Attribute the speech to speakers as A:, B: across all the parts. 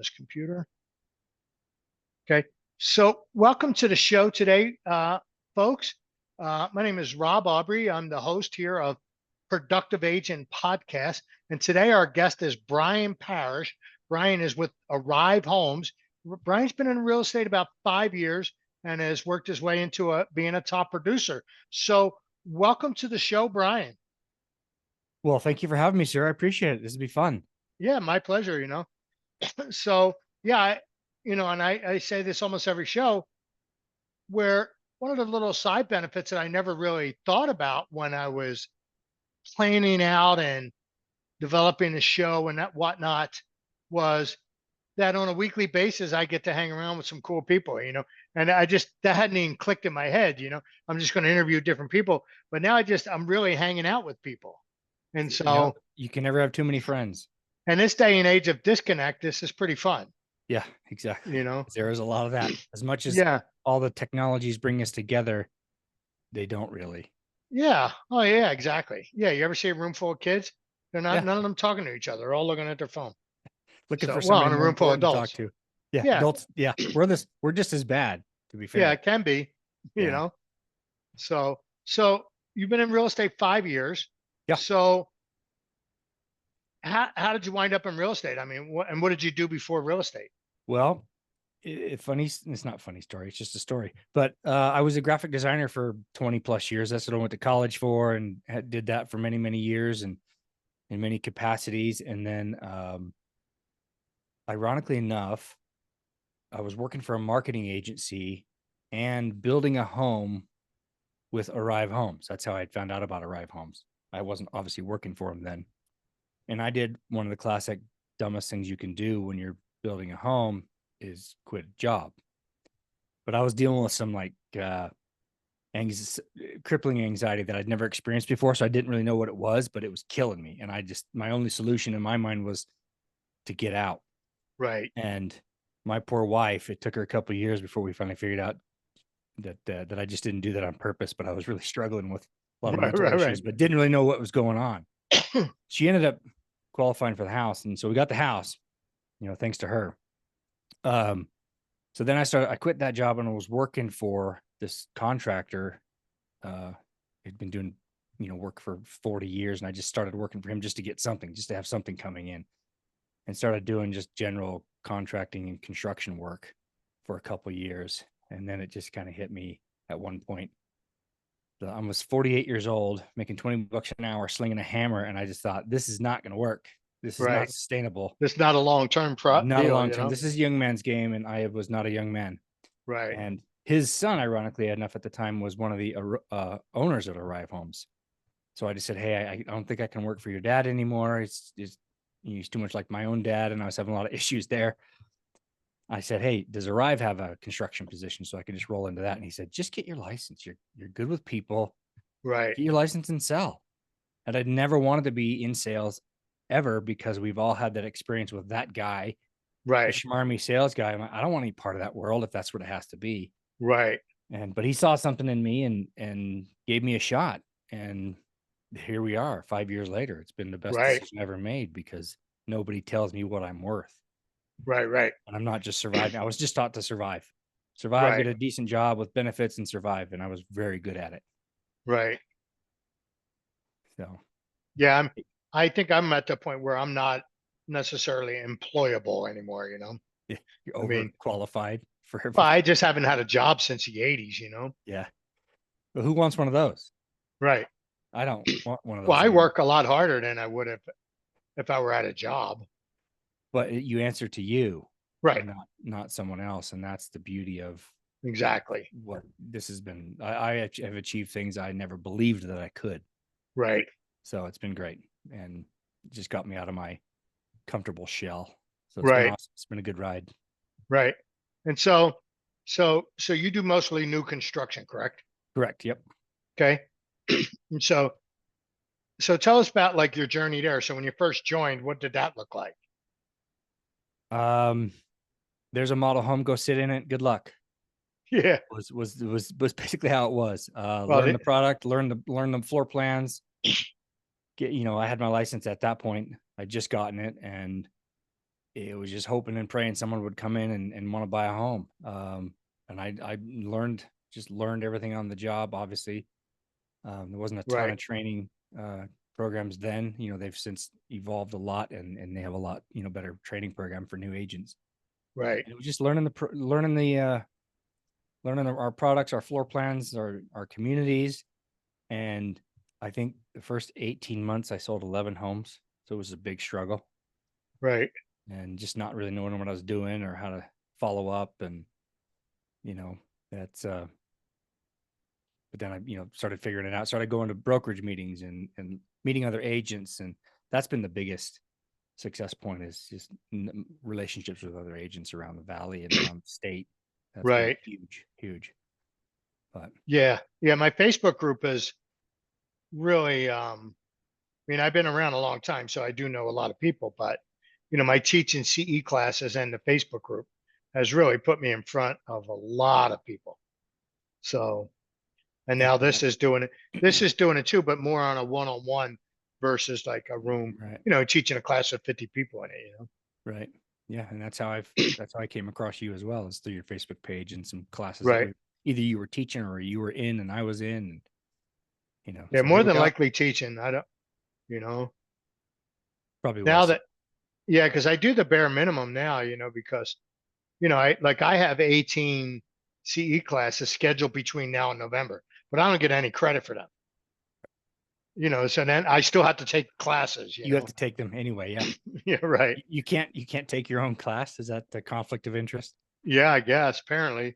A: this computer. Okay. So welcome to the show today, folks. My name is Rob Aubrey. I'm the host here of Productive Agent Podcast. And today our guest is Brian Parrish. Brian is with Arive Homes. Brian's been in real estate about 5 years and has worked his way into being a top producer. So welcome to the show, Brian.
B: Well, thank you for having me, sir. I appreciate it. This will be fun.
A: Yeah, my pleasure. So yeah, and I say this almost every show, where one of the little side benefits that I never really thought about when I was planning out and developing the show and that whatnot was that on a weekly basis I get to hang around with some cool people. And that hadn't even clicked in my head. I'm just going to interview different people, but now I'm really hanging out with people. And so
B: you can never have too many friends.
A: And this day and age of disconnect, this is pretty fun.
B: Yeah, exactly.
A: You know,
B: there is a lot of that. As much as all the technologies bring us together, they don't really.
A: Yeah. Oh, yeah, exactly. Yeah. You ever see a room full of kids? They're not, none of them talking to each other. They're all looking at their phone.
B: Looking for someone
A: in a room full of adults.
B: To talk to. Yeah. Adults. Yeah. We're just as bad, to be fair.
A: Yeah, it can be, you know. So you've been in real estate 5 years.
B: Yeah.
A: So how did you wind up in real estate? I mean, what did you do before real estate?
B: Well, it's not a funny story. It's just a story. But I was a graphic designer for 20 plus years. That's what I went to college for and did that for many, many years and in many capacities. And then ironically enough, I was working for a marketing agency and building a home with Arive Homes. That's how I had found out about Arive Homes. I wasn't obviously working for them then. And I did one of the classic dumbest things you can do when you're building a home is quit a job. But I was dealing with some crippling anxiety that I'd never experienced before. So I didn't really know what it was, but it was killing me. And my only solution in my mind was to get out.
A: Right.
B: And my poor wife, it took her a couple of years before we finally figured out that I just didn't do that on purpose, but I was really struggling with a lot of mental issues, but didn't really know what was going on. She ended up qualifying for the house. And so we got the house, thanks to her. So then I quit that job and I was working for this contractor. He'd been doing, work for 40 years. And I just started working for him just to get something, just to have something coming in, and started doing just general contracting and construction work for a couple of years. And then it just kind of hit me at one point. I was 48 years old, making $20 an hour, slinging a hammer. And I just thought, this is not going to work. This is not sustainable.
A: This is not a long-term
B: Not a long-term. This is a young man's game. And I was not a young man.
A: Right.
B: And his son, ironically enough, at the time was one of the owners of Arive Homes. So I just said, hey, I don't think I can work for your dad anymore. He's too much like my own dad. And I was having a lot of issues there. I said, hey, does Arive have a construction position so I could just roll into that? And he said, just get your license. You're good with people.
A: Right.
B: Get your license and sell. And I'd never wanted to be in sales ever because we've all had that experience with that guy.
A: Right.
B: The schmarmy sales guy. I don't want any part of that world if that's what it has to be.
A: Right.
B: But he saw something in me and gave me a shot. And here we are 5 years later. It's been the best decision ever made because nobody tells me what I'm worth.
A: Right.
B: And I'm not just surviving. I was just taught to survive, get a decent job with benefits and survive. And I was very good at it.
A: Right.
B: So,
A: yeah, I think I'm at the point where I'm not necessarily employable anymore,
B: Yeah, you're overqualified for everything.
A: Well, I just haven't had a job since the 80s,
B: Yeah. But who wants one of those?
A: Right.
B: I don't want one of those.
A: Well, I work a lot harder than I would if I were at a job.
B: But you answer to you,
A: right?
B: Not someone else, and that's the beauty of
A: exactly
B: what this has been. I have achieved things I never believed that I could.
A: Right.
B: So it's been great, and it just got me out of my comfortable shell. So it's been awesome. It's been a good ride.
A: Right. And so you do mostly new construction, correct?
B: Correct. Yep.
A: Okay. And so tell us about like your journey there. So when you first joined, what did that look like?
B: There's a model home, go sit in it. Good luck.
A: Yeah.
B: Was basically how it was. Learn the product, learn the floor plans. I had my license at that point. I'd just gotten it, and it was just hoping and praying someone would come in and want to buy a home. And I learned everything on the job. Obviously, there wasn't a ton
A: Right.
B: of training programs then. They've since evolved a lot, and they have a lot better training program for new agents.
A: Right.
B: And it was just learning our products, our floor plans, our communities. And I think the first 18 months I sold 11 homes. So it was a big struggle,
A: Right.
B: and just not really knowing what I was doing or how to follow up. And, you know, that's, but then I, started figuring it out, started going to brokerage meetings and meeting other agents. And that's been the biggest success point, is just relationships with other agents around the valley and around the state. That's been
A: Right.
B: huge, huge. But
A: Yeah. Yeah. My Facebook group is really, I mean, I've been around a long time, so I do know a lot of people, but my teaching CE classes and the Facebook group has really put me in front of a lot of people. So, and
B: yeah,
A: now this is doing it. This is doing it too, but more on a one-on-one versus like a room,
B: right.
A: teaching a class of 50 people in it.
B: Right. Yeah, and that's how I came across you as well, is through your Facebook page and some classes that
A: Right.
B: we either you were teaching or you were in and I was in, and
A: Yeah.
B: so
A: More
B: here we
A: than
B: are.
A: likely teaching. I don't, you know,
B: Probably
A: now
B: was.
A: that, yeah, because I do the bare minimum now, because, I have 18 CE classes scheduled between now and November, but I don't get any credit for them. So then I still have to take classes.
B: You have to take them anyway, yeah.
A: Yeah, right.
B: You can't take your own class. Is that the conflict of interest?
A: Yeah, I guess apparently.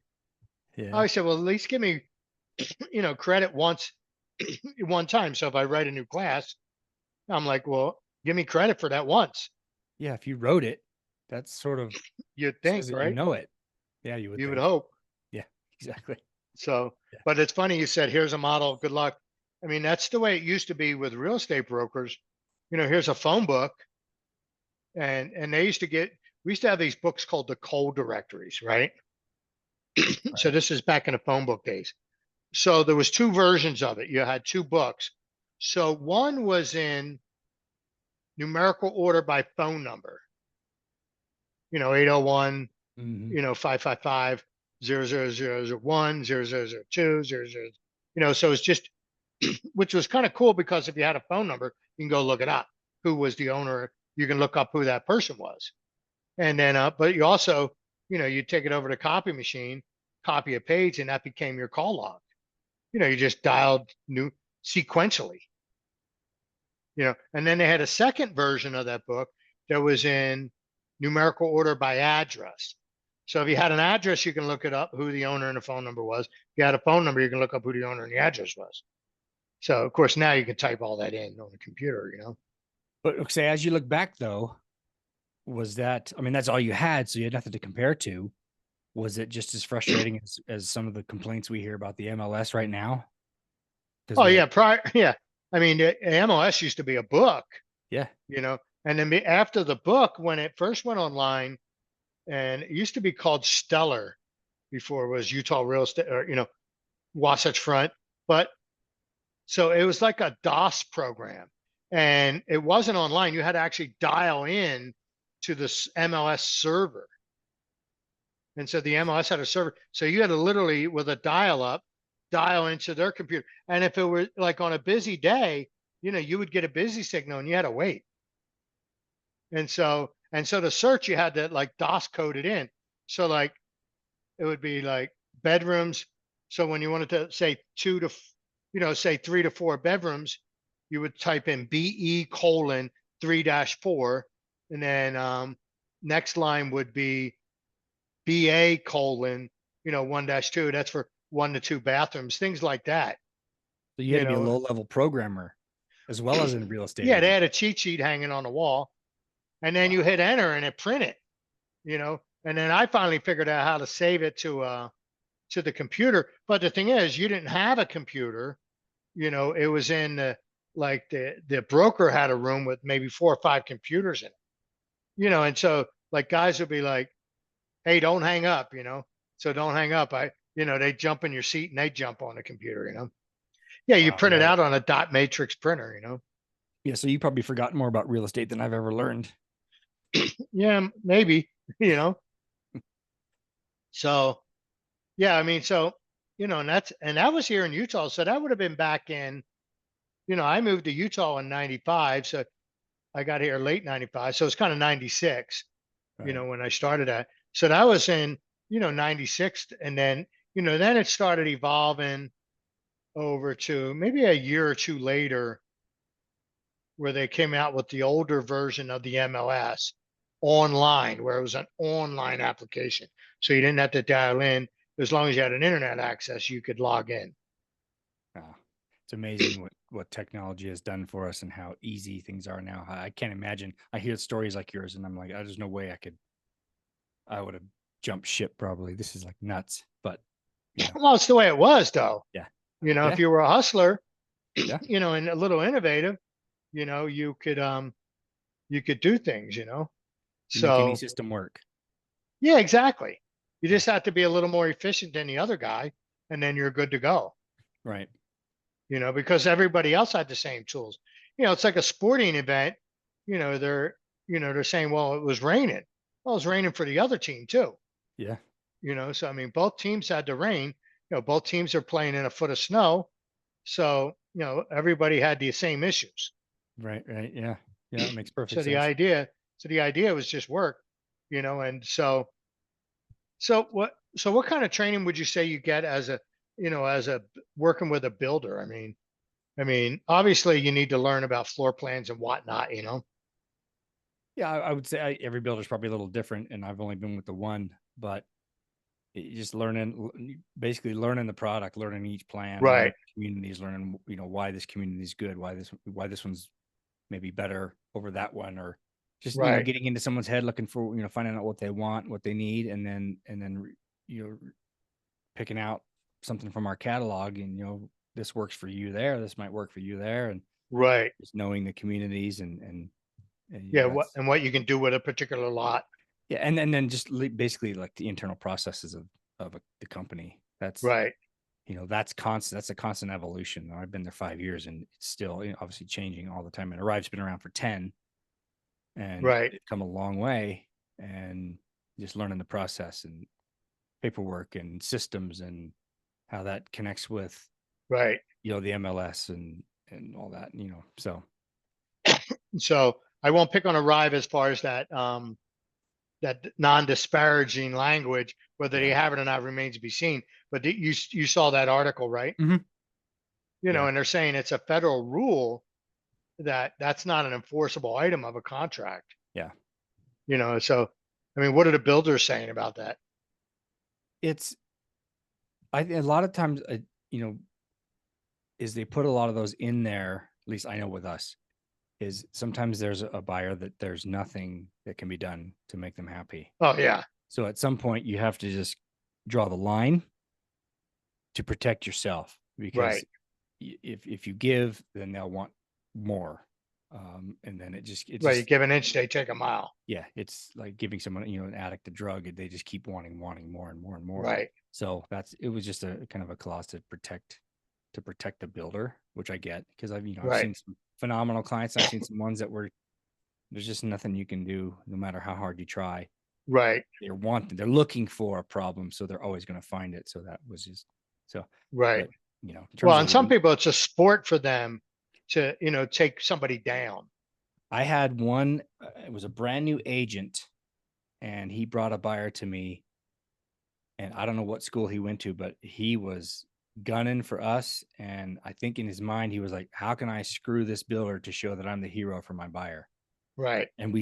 B: Yeah.
A: I said, well, at least give me, credit once, one time. So if I write a new class, I'm like, well, give me credit for that once.
B: Yeah, if you wrote it, that's sort of
A: You'd
B: says
A: think,
B: that you
A: right?
B: know it. Yeah, you would
A: You would
B: think.
A: hope.
B: Yeah, exactly.
A: So,
B: Yeah.
A: but it's funny you said, here's a model. Good luck. I mean, that's the way it used to be with real estate brokers. Here's a phone book, and they used to get. We used to have these books called the cold directories, right? So
B: Right.
A: this is back in the phone book days. So there was two versions of it. You had two books. So one was in numerical order by phone number, 801,
B: Hmm.
A: 555, 00001, 0002, 00. So it's just, which was kind of cool because if you had a phone number, you can go look it up. Who was the owner? You can look up who that person was. And then, but you also, you take it over to copy machine, copy a page, and that became your call log. You just dialed new sequentially, and then they had a second version of that book that was in numerical order by address. So if you had an address, you can look it up who the owner and the phone number was. If you had a phone number, you can look up who the owner and the address was. So of course now you can type all that in on the computer.
B: But okay, as you look back though, was that, I mean, that's all you had, so you had nothing to compare to. Was it just as frustrating as some of the complaints we hear about the MLS right now? Because
A: Oh
B: was
A: yeah,
B: it?
A: prior yeah. I mean, the MLS used to be a book,
B: Yeah.
A: and then after the book, when it first went online, and it used to be called Stellar before it was Utah Real Estate, or Wasatch Front, but so it was like a DOS program, and it wasn't online. You had to actually dial in to this MLS server, and so the MLS had a server. So you had to literally, with a dial up, dial into their computer. And if it were like on a busy day, you would get a busy signal and you had to wait. And so to search, you had to like DOS code it in. So like it would be like bedrooms. So when you wanted to say say 3 to 4 bedrooms, you would type in BE colon 3-4. And then next line would be BA colon, 1-2. That's for 1 to 2 bathrooms, things like that.
B: So you had
A: You
B: to be a
A: know,
B: low level programmer as well as a real estate
A: yeah, they
B: agent.
A: had a cheat sheet hanging on the wall, and then you
B: Wow.
A: hit enter and it printed. And then I finally figured out how to save it to the computer. But the thing is, you didn't have a computer. It was in the broker had a room with maybe 4 or 5 computers in it. And so like guys would be like, "Hey, don't hang up," So don't hang up. They jump in your seat and they jump on the computer. Yeah, you
B: Wow.
A: print it
B: Yeah.
A: out on a dot matrix printer.
B: Yeah. So you probably forgot more about real estate than I've ever learned.
A: Yeah, maybe, you know. So yeah, I mean, so and that was here in Utah. So that would have been back in, I moved to Utah in 95. So I got here late 95. So it's kind of 96,
B: Right.
A: when I started that. So that was in, 96. And then, then it started evolving over to maybe a year or two later, where they came out with the older version of the MLS online, where it was an online application. So you didn't have to dial in. As long as you had an internet access, you could log in.
B: Ah, it's amazing what technology has done for us and how easy things are now. I can't imagine. I hear stories like yours, and I'm like, there's no way I would have jumped ship probably. This is like nuts. But
A: Well, it's the way it was, though.
B: yeah,
A: If
B: yeah,
A: you were a hustler,
B: yeah.
A: and a little innovative, you could do things,
B: You make any
A: So
B: system work.
A: yeah, exactly. You
B: Yeah,
A: just have to be a little more efficient than the other guy, and then you're good to go.
B: right.
A: Because everybody else had the same tools. It's like a sporting event. They're saying, well, it was raining. Well, it was raining for the other team too.
B: Yeah,
A: So I mean, both teams had the rain. Both teams are playing in a foot of snow. So, everybody had the same issues.
B: right, right. Yeah, yeah. It makes perfect
A: So the
B: sense.
A: idea, so the idea was just work, and so what kind of training would you say you get as a working with a builder? I mean, obviously you need to learn about floor plans and whatnot.
B: Yeah, I would say every builder is probably a little different, and I've only been with the one, but just basically learning the product, learning each plan, learning
A: Right,
B: communities, learning why this community is good, why this one's maybe better over that one, or just
A: right,
B: getting into someone's head, looking for finding out what they want, what they need, and then picking out something from our catalog, and this works for you there, this might work for you there, and
A: right.
B: just knowing the communities and
A: Yeah,
B: that's
A: what you can do with a particular lot.
B: yeah, and then just basically like the internal processes of the company. That's
A: Right,
B: that's constant. That's a constant evolution. I've been there 5 years, and it's still obviously changing all the time. And Arrive's been around for 10, and
A: right,
B: it's come a long way. And just learning the process and paperwork and systems and how that connects with
A: right.
B: the MLS and all that. So
A: So I won't pick on Arrive as far as that non-disparaging language. Whether they
B: yeah,
A: have it or not remains to be seen. But you saw that article, right?
B: hmm yeah,
A: And they're saying it's a federal rule that's not an enforceable item of a contract.
B: yeah.
A: So I mean, what are the builders saying about that?
B: It's a lot of times, you know, is they put a lot of those in there. At least I know with us is sometimes there's a buyer that there's nothing that can be done to make them happy.
A: Oh yeah,
B: So at some point you have to just draw the line to protect yourself, because
A: right,
B: if you give, then they'll want more. And then it
A: right. You
B: just
A: give an inch, they take a mile.
B: yeah, it's like giving someone an addict a drug. They just keep wanting more and more and more.
A: Right,
B: So it was just a kind of a clause to protect the builder, which I get, because I've
A: right,
B: seen some phenomenal clients. I've seen some ones that were there's just nothing you can do no matter how hard you try.
A: right,
B: They're looking for a problem, so they're always going to find it. So that was just so.
A: right.
B: But in terms
A: Well,
B: of
A: and some people, it's a sport for them to take somebody down.
B: I had one. It was a brand new agent, and he brought a buyer to me, and I don't know what school he went to, but he was gunning for us. And I think in his mind, he was like, how can I screw this builder to show that I'm the hero for my buyer?
A: Right,
B: And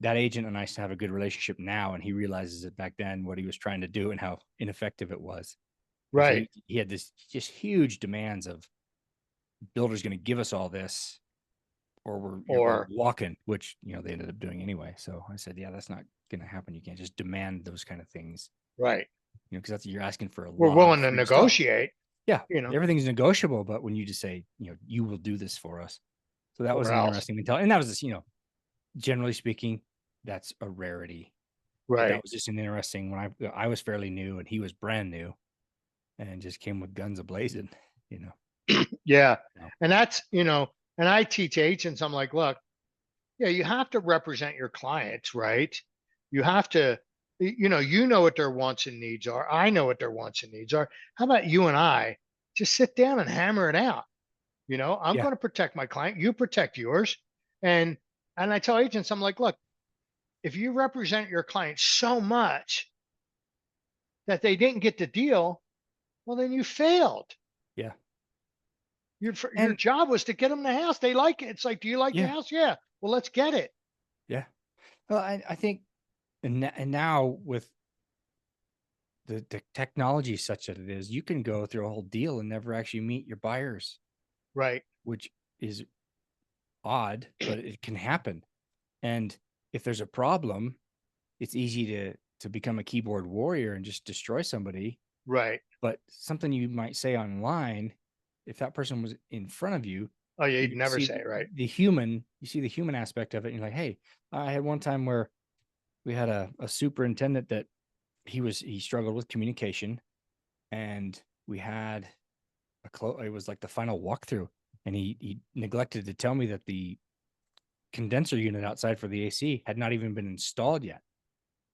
B: that agent and I still have a good relationship now. And he realizes it back then, what he was trying to do and how ineffective it was. Because
A: right.
B: he had this just huge demands of builders going to give us all this, or we're
A: Or
B: walking, which, they ended up doing anyway. So I said, yeah, that's not going to happen. You can't just demand those kind of things,
A: right.
B: because you're asking for a
A: We're
B: lot of
A: willing to
B: free stuff.
A: negotiate.
B: Yeah,
A: You know,
B: everything's negotiable, but when you just say, you will do this for us. So that was
A: or
B: an
A: else.
B: interesting mentality. And that was just, generally speaking, that's a rarity. But that
A: Right.
B: was just an interesting when I was fairly new and he was brand new and just came with guns ablazing, you know.
A: Yeah.
B: So,
A: And that's, and I teach agents. I'm like, look, yeah, you have to represent your clients, right? You have to, you know what their wants and needs are. I know what their wants and needs are. How about you and I just sit down and hammer it out? I'm
B: Yeah.
A: going to protect my client. You protect yours. And, and I tell agents, I'm like, look, if you represent your client so much that they didn't get the deal, well, then you failed.
B: Yeah.
A: Your
B: And
A: job was to get them the house. They like it. It's like, do you like the
B: yeah.
A: house? Yeah. Well, let's get it.
B: Yeah. Well, I think, and now with the technology such that it is, you can go through a whole deal and never actually meet your buyers,
A: Right.
B: which is odd, but it can happen. And if there's a problem, it's easy to become a keyboard warrior and just destroy somebody.
A: Right.
B: But something you might say online, if that person was in front of you,
A: Oh, yeah.
B: you
A: You'd never
B: see
A: say it. Right.
B: you see the human aspect of it. And you're like, hey, I had one time where we had a superintendent that he struggled with communication, and we had it was like the final walkthrough, and he neglected to tell me that the condenser unit outside for the AC had not even been installed yet.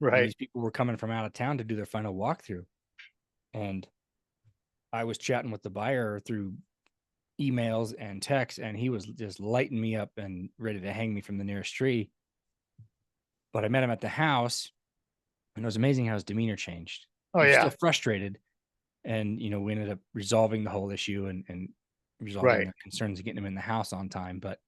B: And
A: Right.
B: these people were coming from out of town to do their final walkthrough. And I was chatting with the buyer through emails and texts, and he was just lighting me up and ready to hang me from the nearest tree. But I met him at the house, and it was amazing how his demeanor changed.
A: Oh,
B: He was still
A: yeah.
B: frustrated. And, we ended up resolving the whole issue and resolving
A: Right.
B: their concerns and getting him in the house on time. But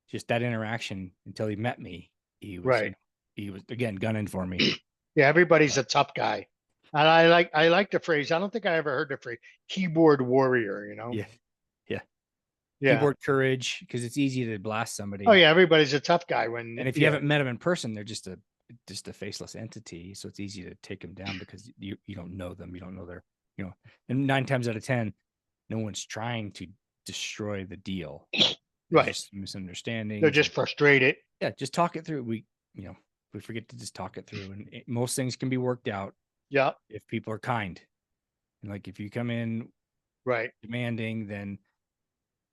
B: just that interaction until he met me,
A: Right.
B: he was again gunning for me.
A: Yeah. Everybody's
B: But
A: a tough guy. And I like the phrase. I don't think I ever heard the phrase keyboard warrior.
B: yeah, yeah.
A: Yeah.
B: Keyboard courage, because it's easy to blast
A: Oh,
B: somebody.
A: yeah. Everybody's a tough guy when,
B: And if you haven't met them in person, they're just a faceless entity. So it's easy to take them down because you don't know them. You don't know their, and 9 times out of 10, no one's trying to destroy the deal. There's
A: right.
B: just
A: They're
B: misunderstandings.
A: just
B: And
A: frustrated.
B: yeah, just talk it through. You know, we forget to just talk it through, and most things can be worked out
A: Yeah.
B: if people are kind. And like if you come in
A: Right.
B: demanding, then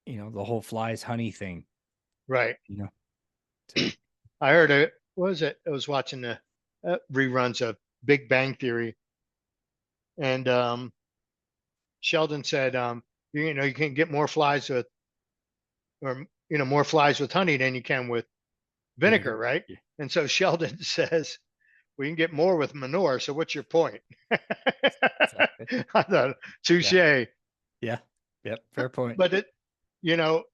B: the whole flies honey thing.
A: Right.
B: You know, so
A: I heard it. What was it? I was watching the reruns of Big Bang Theory, and Sheldon said, you can get more flies with, or more flies with honey than you can with vinegar,
B: vinegar.
A: right?
B: Yeah,
A: And so Sheldon says, we can get more with manure. So what's your point?
B: exactly.
A: I thought, touche.
B: Yeah, yeah, yep. Fair point.
A: But you know,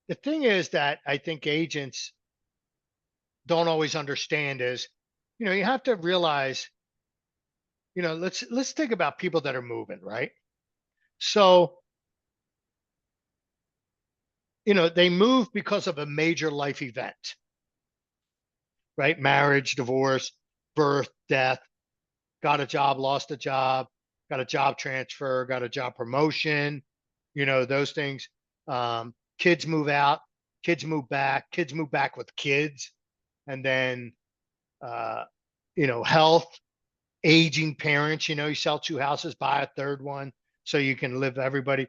A: the thing is that I think agents don't always understand is, you have to realize, let's think about people that are moving, right? So, they move because of a major life event, right? Marriage, divorce, birth, death, got a job, lost a job, got a job transfer, got a job promotion, those things. Kids move out, kids move back with kids, and then, uh, health, aging parents, you sell two houses, buy a third one so you can live everybody,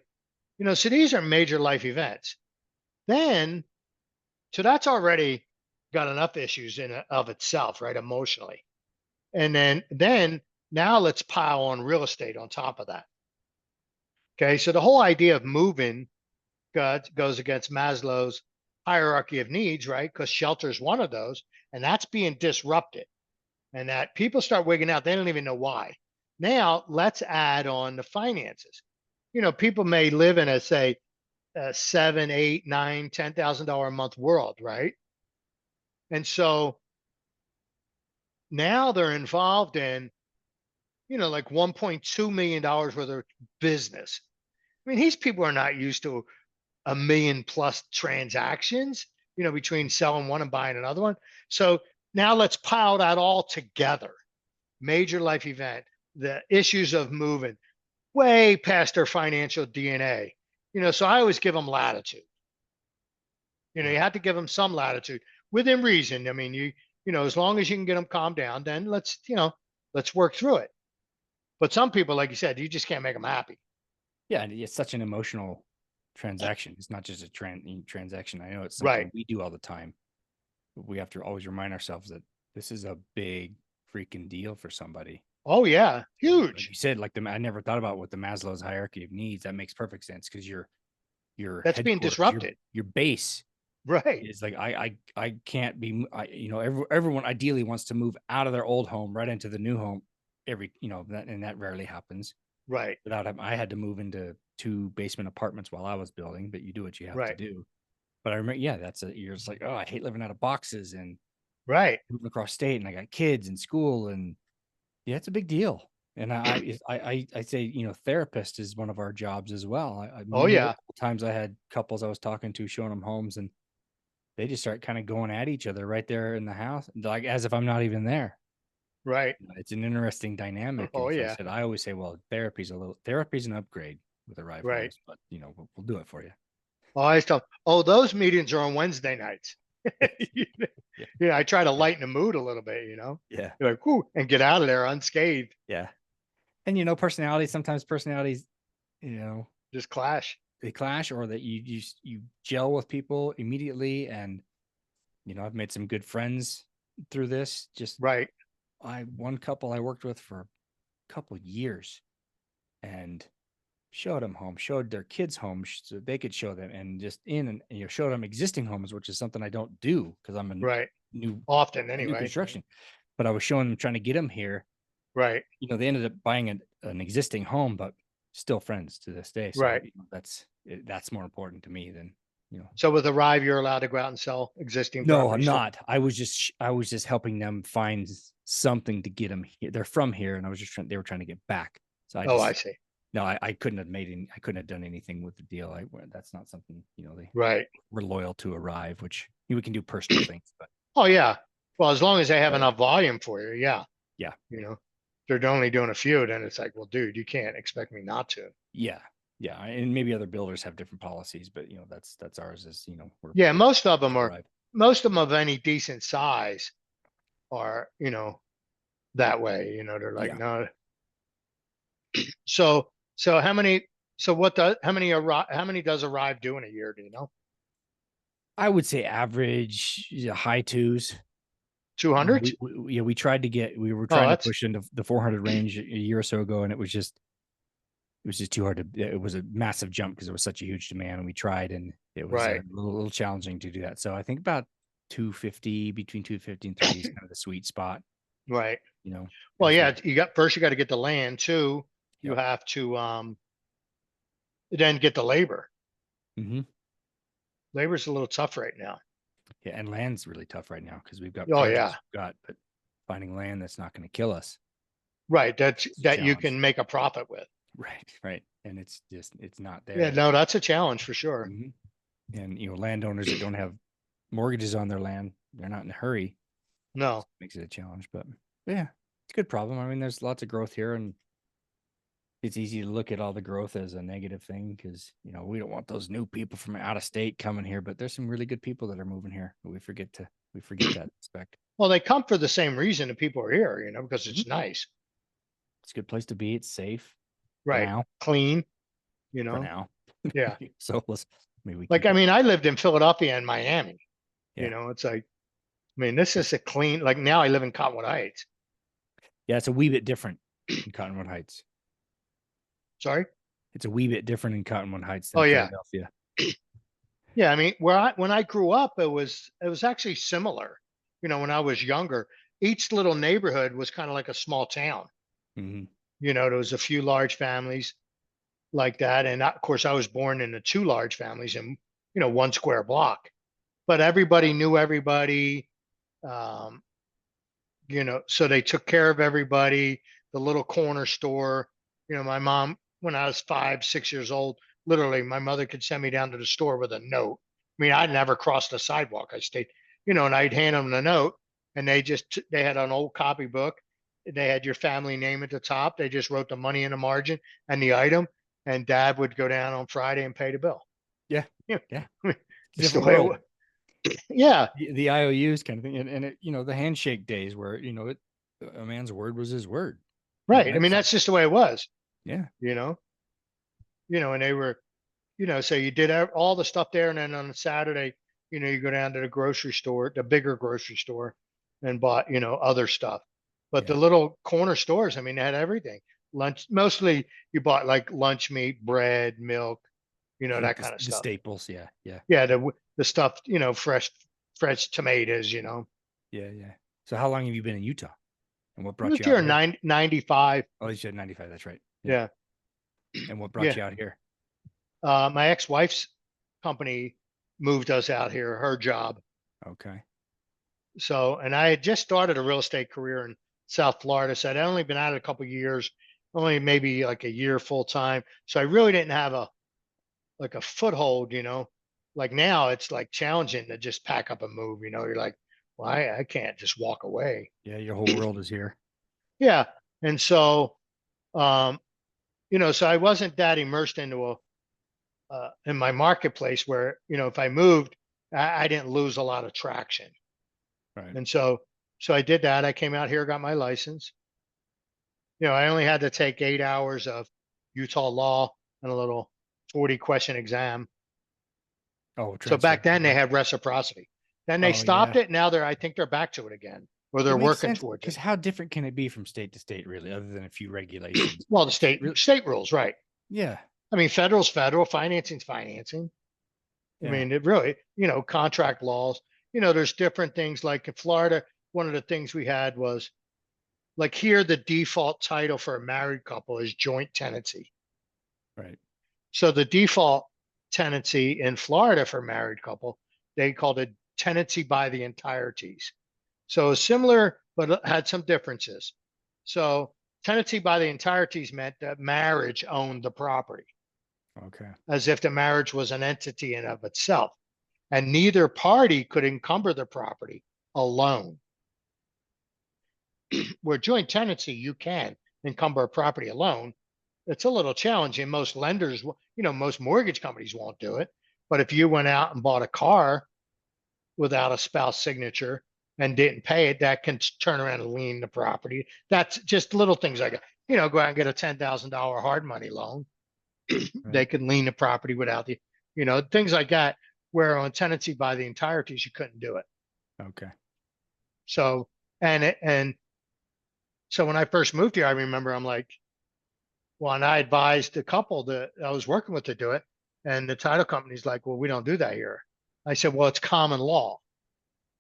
A: so these are major life events. Then, so that's already got enough issues in of itself, right? Emotionally. And then now let's pile on real estate on top of that. Okay. So the whole idea of moving goes against Maslow's hierarchy of needs, right? Because shelter is one of those, and that's being disrupted. And that people start wigging out, they don't even know why. Now let's add on the finances. People may live in say a seven, eight, nine, $10,000 a month world, right? And so now they're involved in, like $1.2 million worth of business. I mean, these people are not used to a million plus transactions, between selling one and buying another one. So now let's pile that all together. Major life event, the issues of moving way past their financial DNA. So I always give them latitude.
B: Yeah,
A: You have to give them some latitude within reason. I mean, as long as you can get them calmed down, then let's work through it. But some people, like you said, you just can't make them happy.
B: yeah. And it's such an emotional transaction. It's not just a transaction. I know it's
A: Right.
B: something we do all the time. we have to always remind ourselves that this is a big freaking deal for somebody.
A: Oh yeah,
B: And like
A: huge.
B: you said, like I never thought about what the Maslow's hierarchy of needs. That makes perfect sense because your
A: That's being
B: headquarters,
A: disrupted.
B: your base
A: Right,
B: is like I can't be everyone ideally wants to move out of their old home right into the new home and that rarely happens.
A: right,
B: I had to move into 2 basement apartments while I was building, but you do what you have to
A: right,
B: do. But I remember, yeah, you're just like, oh, I hate living out of boxes and
A: right.
B: moving across state, and I got kids in school, and yeah, it's a big deal. And I say, therapist is one of our jobs as well.
A: Oh yeah,
B: Multiple times I had couples I was talking to, showing them homes, and they just start kind of going at each other right there in the house, like as if I'm not even there.
A: right.
B: It's an interesting dynamic.
A: Oh
B: And so
A: yeah,
B: I always say, well, therapy's an upgrade with Arive
A: right.
B: Homes, but we'll do it for you.
A: Oh, I always tell, oh, those meetings are on Wednesday nights.
B: Yeah.
A: Yeah, I try to
B: Yeah.
A: lighten the mood a little bit,
B: Yeah.
A: You're like, whoo, and get out of there unscathed.
B: Yeah. And sometimes personalities, you know,
A: Just clash.
B: they clash, or that you gel with people immediately. And I've made some good friends through this. Just
A: Right,
B: one couple I worked with for a couple years, and showed them home, showed their kids home so they could show them, and just showed them existing homes, which is something I don't do because I'm a
A: right.
B: new
A: Often
B: new
A: anyway.
B: construction. But I was showing them, trying to get them here.
A: Right,
B: They ended up buying an existing home, but still friends to this day. So
A: right.
B: that's more important to me than
A: So with Arrive, you're allowed to go out and sell existing
B: No, I'm
A: properties too.
B: not. I was just helping them find something to get them here. They're from here, and they were trying to get back. So
A: Oh, I see.
B: no, I couldn't have done anything with the deal. That's not something,
A: Right.
B: we're loyal to Arrive, which we can do personal things, but
A: Oh yeah. Well, as long as they have
B: yeah,
A: enough volume for you, yeah.
B: yeah,
A: You know, if they're only doing a few, then it's like, well, dude, you can't expect me not to.
B: yeah, yeah. And maybe other builders have different policies, but that's ours is,
A: Yeah,
B: we're Arrive.
A: most of them of any decent size are, that way. They're like,
B: Yeah.
A: no. So so how many so what does how many does Arrive do in a year, do you know?
B: I would say average, yeah, high twos. We,
A: 200?
B: we yeah, we were
A: Oh,
B: trying to
A: that's
B: push into the 400 range a year or so ago, and it was just too hard it was a massive jump because it was such a huge demand, and we tried, and it was
A: right.
B: a little challenging to do that. So I think about 250, between 250 and 3 is kind of the sweet spot,
A: Right.
B: you know,
A: Well,
B: as
A: yeah,
B: we
A: you got to get the land too. You
B: Yep.
A: have to then get the labor.
B: Hmm.
A: Labor's a little tough right now.
B: Yeah, and land's really tough right now because we've got
A: Oh
B: projects
A: yeah.
B: but finding land that's not going to kill us
A: Right.
B: is a
A: That you
B: challenge.
A: can make a profit with.
B: Right. And it's not
A: Yeah,
B: there.
A: no, that's a challenge for sure.
B: Hmm. And landowners that don't have mortgages on their land, they're not in a hurry.
A: No.
B: Makes it a challenge, but yeah, it's a good problem. I mean, there's lots of growth here, and it's easy to look at all the growth as a negative thing because we don't want those new people from out of state coming here. But there's some really good people that are moving here. But we forget that aspect.
A: Well, they come for the same reason that people are here, because
B: Mhm.
A: it's nice.
B: It's a good place to be. It's safe for
A: Right.
B: now.
A: Clean,
B: For now.
A: Yeah.
B: So maybe we
A: Like,
B: keep
A: I
B: it.
A: mean, I lived in Philadelphia and Miami.
B: Yeah.
A: It's like, I mean, this is a clean, like now I live in Cottonwood Heights.
B: Yeah. It's a wee bit different in Cottonwood Heights.
A: Sorry.
B: It's a wee bit different in Cottonwood Heights
A: Oh
B: than
A: yeah.
B: Philadelphia.
A: Yeah. I mean, when I grew up, it was actually similar. When I was younger, each little neighborhood was kind of like a small town.
B: Hmm.
A: There was a few large families like that. And of course, I was born into two large families in, one square block, but everybody knew everybody. Um, so they took care of everybody. The little corner store, my mom, when I was 5, 6 years old, literally my mother could send me down to the store with a note. I mean, I'd never crossed the sidewalk. I stayed, and I'd hand them the note, and they had an old copybook. They had your family name at the top. They just wrote the money in the margin and the item, and dad would go down on Friday and pay the bill.
B: Yeah.
A: Yeah.
B: Yeah. It's a
A: It's the
B: different
A: way it
B: world.
A: was. Yeah.
B: The IOUs kind of thing, and the handshake days where a man's word was his word. It
A: Right. I
B: meant
A: mean, that's
B: something.
A: just the way it was,
B: Yeah.
A: you know, and they were, so you did all the stuff there. And then on Saturday, you go down to the grocery store, the bigger grocery store, and bought, other stuff. But the
B: Yeah.
A: little corner stores, I mean, they had everything. Lunch, mostly you bought like lunch meat, bread, milk, that kind of
B: The
A: stuff.
B: staples. Yeah. Yeah.
A: Yeah, the stuff, fresh tomatoes,
B: Yeah. Yeah. So how long have you been in Utah, and what brought
A: Moved
B: you out
A: here in
B: here?
A: 95.
B: Oh, you said 95. That's right. Yeah.
A: Yeah.
B: And what brought
A: Yeah.
B: you out here?
A: My ex-wife's company moved us out here, her job.
B: Okay.
A: So, and I had just started a real estate career in South Florida. So I'd only been at it a couple of years, only maybe like a year full time. So I really didn't have like a foothold, like now it's like challenging to just pack up and move, you're like, well, I can't just walk away.
B: Yeah. Your whole world is here.
A: Yeah. And so, um, so I wasn't that immersed into in my marketplace where, if I moved, I didn't lose a lot of traction.
B: Right.
A: And so I did that. I came out here, got my license. I only had to take 8 hours of Utah law and a little 40 question exam.
B: Oh,
A: So
B: transfer.
A: back then they
B: Okay.
A: had reciprocity. Then they
B: Oh,
A: stopped
B: yeah.
A: it. Now I think they're back to it again, or
B: It
A: they're
B: makes
A: working
B: sense
A: towards
B: because
A: it.
B: how different can it be from state to state, really, other than a few regulations?
A: Well, the
B: It's
A: state
B: real.
A: state rules, right?
B: Yeah.
A: I mean, federal's federal, financing's financing. I
B: Yeah.
A: mean, it really, contract laws. There's different things. Like in Florida, one of the things we had was like here, the default title for a married couple is joint tenancy.
B: Right.
A: So the default tenancy in Florida for married couple, they called it tenancy by the entireties. So similar, but had some differences. So tenancy by the entireties meant that marriage owned the property,
B: Okay.
A: as if the marriage was an entity in of itself, and neither party could encumber the property alone. Where joint tenancy, you can encumber a property alone. It's a little challenging. Most lenders, most mortgage companies won't do it. But if you went out and bought a car without a spouse signature and didn't pay it, that can turn around and lien the property. That's just little things like, go out and get a $10,000 hard money loan. They
B: Right.
A: could lien the property without things like that, where on tenancy by the entireties, you couldn't do it.
B: Okay.
A: So, and so when I first moved here, I remember I'm like, well, and I advised the couple that I was working with to do it. And the title company's like, well, we don't do that here. I said, well, it's common law.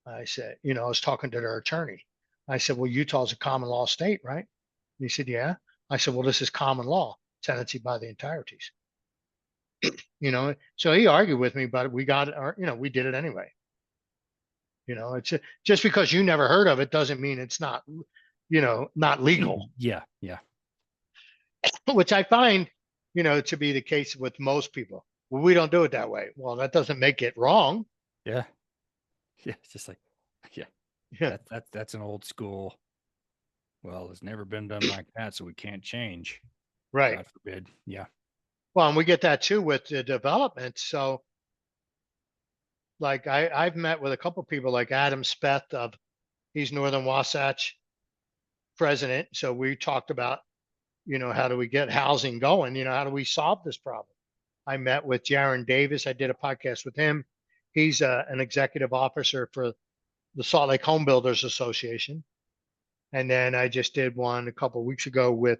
A: I said, I was talking to their attorney. I said, well, Utah's a common law state, right? He said, yeah. I said, well, this is common law, tenancy by the entireties. So he argued with me, but we got it, or, we did it anyway. It's just because you never heard of it doesn't mean it's not, not legal,
B: Yeah. Yeah.
A: which I find, to be the case with most people. Well, we don't do it that way. Well, that doesn't make it wrong.
B: Yeah. Yeah. It's just like, yeah,
A: Yeah.
B: that's an old school. Well, it's never been done like that, so we can't change.
A: Right.
B: God forbid. Yeah.
A: Well, and we get that too with the development. So like I've met with a couple of people like Adam Speth of he's Northern Wasatch president. So we talked about, how do we get housing going? How do we solve this problem? I met with Jaron Davis. I did a podcast with him. He's an executive officer for the Salt Lake Home Builders Association. And then I just did one a couple of weeks ago with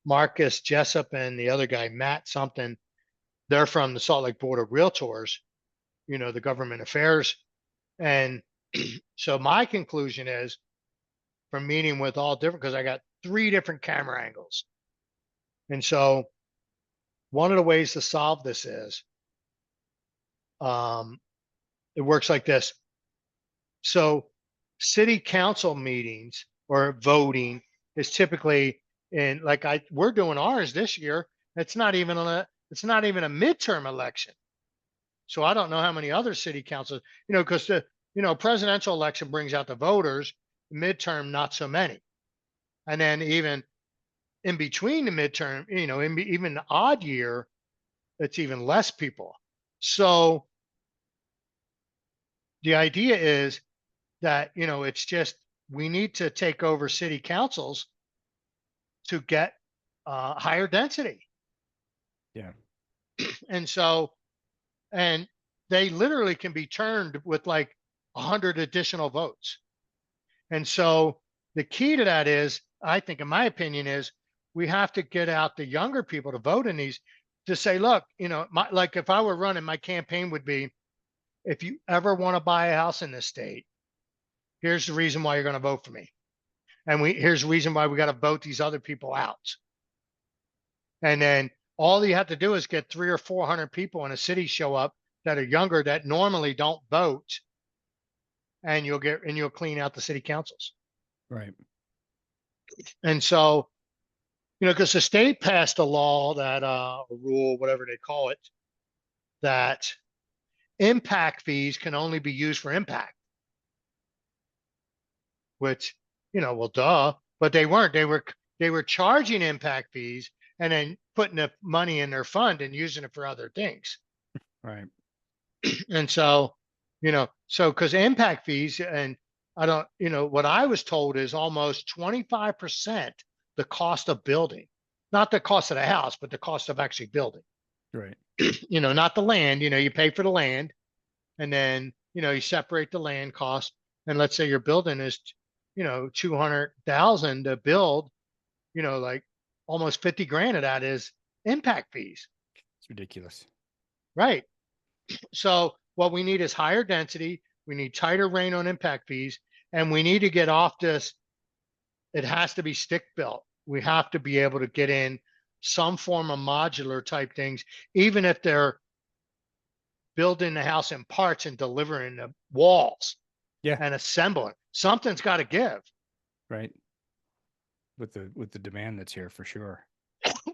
A: Marcus Jessup and the other guy, Matt something. They're from the Salt Lake Board of Realtors, the government affairs. And so my conclusion is from meeting with all different, because I got 3 different camera angles. And so one of the ways to solve this is it works like this. So city council meetings or voting is typically in like we're doing ours this year. It's not even it's not even a midterm election. So I don't know how many other city councils, because the presidential election brings out the voters, midterm not so many. And then even in between the midterm, even the odd year, it's even less people. So the idea is that, it's just we need to take over city councils to get higher density.
B: Yeah.
A: And so, and they literally can be turned with like 100 additional votes. And so the key to that is, I think, in my opinion, is we have to get out the younger people to vote in these, to say, look, like if I were running, my campaign would be, if you ever want to buy a house in this state, here's the reason why you're going to vote for me. And here's the reason why we got to vote these other people out. And then all you have to do is get 300 or 400 people in a city show up that are younger, that normally don't vote, and you'll clean out the city councils.
B: Right.
A: And so, because the state passed a law that a rule, whatever they call it, that impact fees can only be used for impact. Which, well, duh, but they weren't. They were charging impact fees and then putting the money in their fund and using it for other things.
B: Right.
A: And so, because impact fees, and I don't, what I was told is almost 25% the cost of building, not the cost of the house, but the cost of actually building.
B: Right.
A: Not the land. You pay for the land, and then you separate the land cost. And let's say your building is 200,000 to build, like almost 50 grand of that is impact fees.
B: It's ridiculous.
A: Right. So what we need is higher density. We need tighter rein on impact fees, and we need to get off this. It has to be stick built. We have to be able to get in some form of modular type things, even if they're building the house in parts and delivering the walls.
B: Yeah.
A: And assembling. Something's got to give.
B: Right. With the demand that's here, for sure.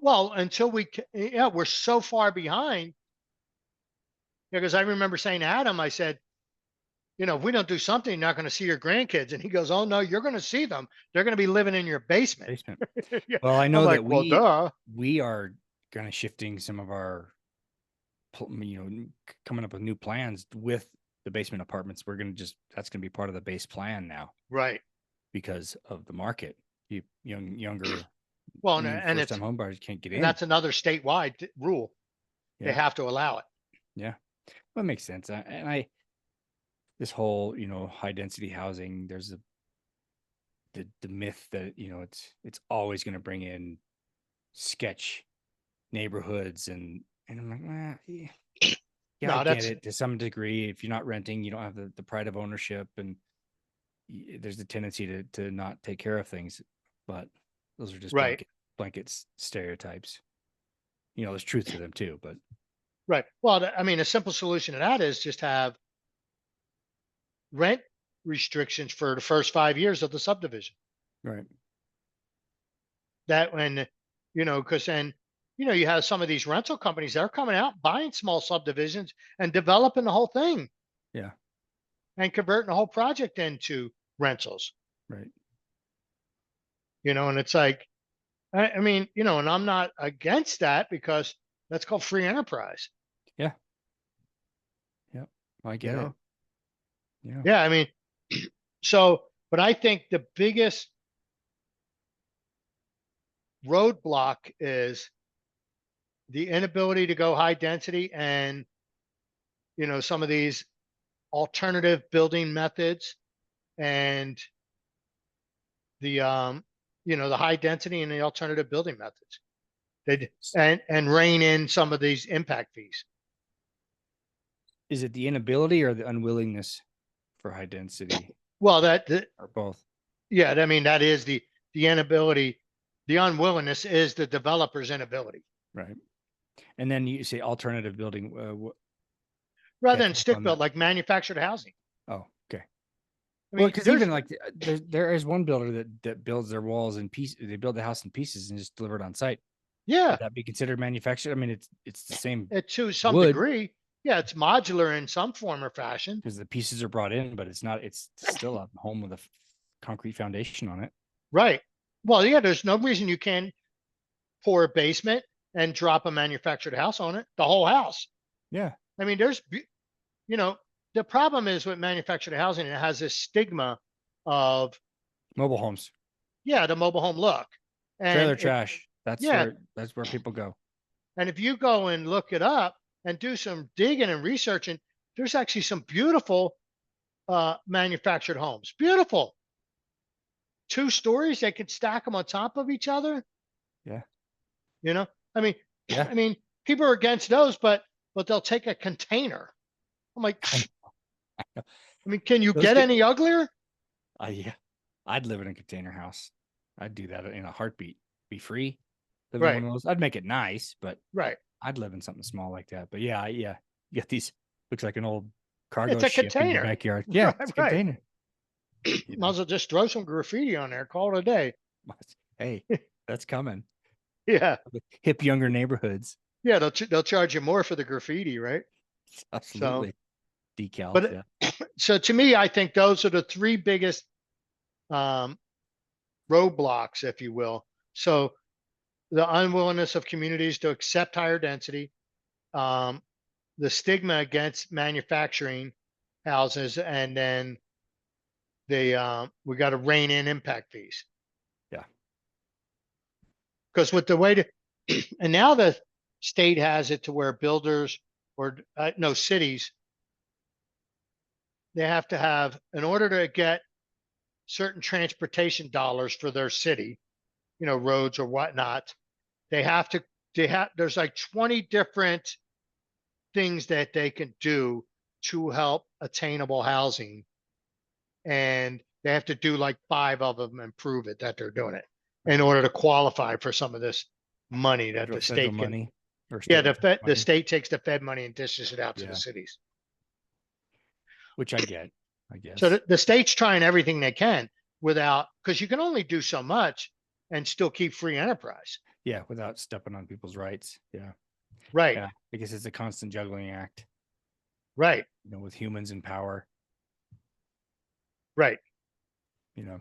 A: Well, until we're so far behind. Because I remember saying to Adam, I said, if we don't do something, you're not going to see your grandkids. And he goes, oh no, you're going to see them. They're going to be living in your basement.
B: Yeah. Well, I know
A: I'm
B: that
A: like, duh.
B: we are kind of shifting some of our, coming up with new plans with the basement apartments. That's going to be part of the base plan now.
A: Right.
B: Because of the market. Younger,
A: well, and
B: first time home buyers can't get in.
A: And that's another statewide rule. Yeah. They have to allow it.
B: Yeah. Well, it makes sense. This whole, high density housing, there's the myth that, it's always going to bring in sketch neighborhoods, and I'm like, yeah, no, I get it to some degree. If you're not renting, you don't have the pride of ownership, and there's a tendency to not take care of things, but those are just blanket stereotypes. There's truth to them too, but
A: right. Well, I mean, a simple solution to that is just have rent restrictions for the first 5 years of the subdivision.
B: Right.
A: That when, because then, you have some of these rental companies that are coming out, buying small subdivisions and developing the whole thing.
B: Yeah.
A: And converting the whole project into rentals.
B: Right.
A: And it's like, I mean, and I'm not against that, because that's called free enterprise.
B: Yeah. Yep. I get it. Yeah.
A: Yeah. I mean, but I think the biggest roadblock is the inability to go high density, and, some of these alternative building methods, and the the high density and the alternative building methods. And rein in some of these impact fees.
B: Is it the inability or the unwillingness for high density?
A: Well,
B: or both.
A: Yeah, I mean, that is the inability. The unwillingness is the developer's inability.
B: Right. And then you say alternative building,
A: rather than stick built, like manufactured housing.
B: Oh, okay.
A: I mean,
B: because even like there is one builder that builds their walls in pieces. They build the house in pieces and just deliver it on site.
A: Yeah.
B: Would that be considered manufactured? I mean, it's the same.
A: To some degree. Yeah, it's modular in some form or fashion.
B: Because the pieces are brought in, but it's not. It's still a home with a concrete foundation on it.
A: Right. Well, yeah. There's no reason you can pour a basement and drop a manufactured house on it. The whole house.
B: Yeah.
A: I mean, the problem is with manufactured housing, it has this stigma of
B: mobile homes.
A: Yeah, the mobile home look. And
B: trailer trash. That's where people go.
A: And if you go and look it up and do some digging and researching, there's actually some beautiful manufactured homes. Beautiful. 2 stories, they could stack them on top of each other.
B: Yeah.
A: You know, I mean,
B: Yeah.
A: I mean, people are against those, but they'll take a container. I'm like,
B: I know.
A: I mean, can you
B: Those
A: get
B: get,
A: any uglier?
B: yeah. I'd live in a container house. I'd do that in a heartbeat. Be free. Live in
A: Right,
B: one of those. I'd make it nice, but
A: right.
B: I'd live in something small like that. But yeah, yeah. You got these, looks like an old
A: It's
B: cargo
A: a
B: ship in your
A: container.
B: backyard. Yeah,
A: Right,
B: it's a
A: right.
B: container. You
A: Might
B: know,
A: as well just throw some graffiti on there, call it a day.
B: hey, that's coming.
A: Yeah,
B: Hip younger neighborhoods.
A: yeah. They'll charge you more for the graffiti, right? So,
B: Absolutely. Decals.
A: but
B: Yeah.
A: so to me, I think those are the three biggest um, roadblocks, if you will. So the unwillingness of communities to accept higher density, um, the stigma against manufacturing houses, and then we got to rein in impact fees,
B: Yeah.
A: because with the way to and now the state has it to where builders or no cities, they have to have, in order to get certain transportation dollars for their city, roads or whatnot, they have to there's like 20 different things that they can do to help attainable housing, and they have to do like 5 of them and prove it that they're doing it in
B: Right.
A: order to qualify for some of this money that the
B: Federal
A: state can.
B: money or
A: Yeah,
B: state and
A: the
B: money.
A: state takes the Fed money and dishes it out to the
B: Yeah.
A: cities.
B: Which I get, I
A: So
B: guess.
A: the state's trying everything they can without, because you can only do so much and still keep free enterprise.
B: Yeah. Without stepping on people's rights. Yeah.
A: Right,
B: Yeah. I guess it's a constant juggling act,
A: right,
B: with humans in power,
A: right.
B: you know.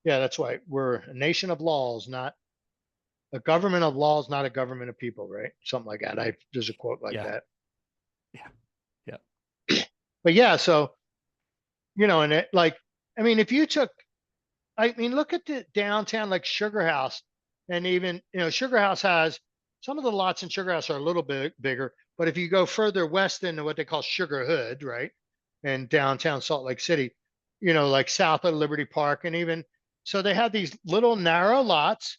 A: Yeah, that's why we're a nation of laws, not a government of laws, not a government of people, right? Something like that. There's a quote like
B: Yeah.
A: that.
B: Yeah. Yeah.
A: But yeah, so and it like, I mean, if you took, I mean, look at the downtown like Sugar House, and even Sugar House has some of the lots in Sugar House are a little bit bigger, but if you go further west into what they call Sugar Hood, right, and downtown Salt Lake City, like south of Liberty Park, and even so, they have these little narrow lots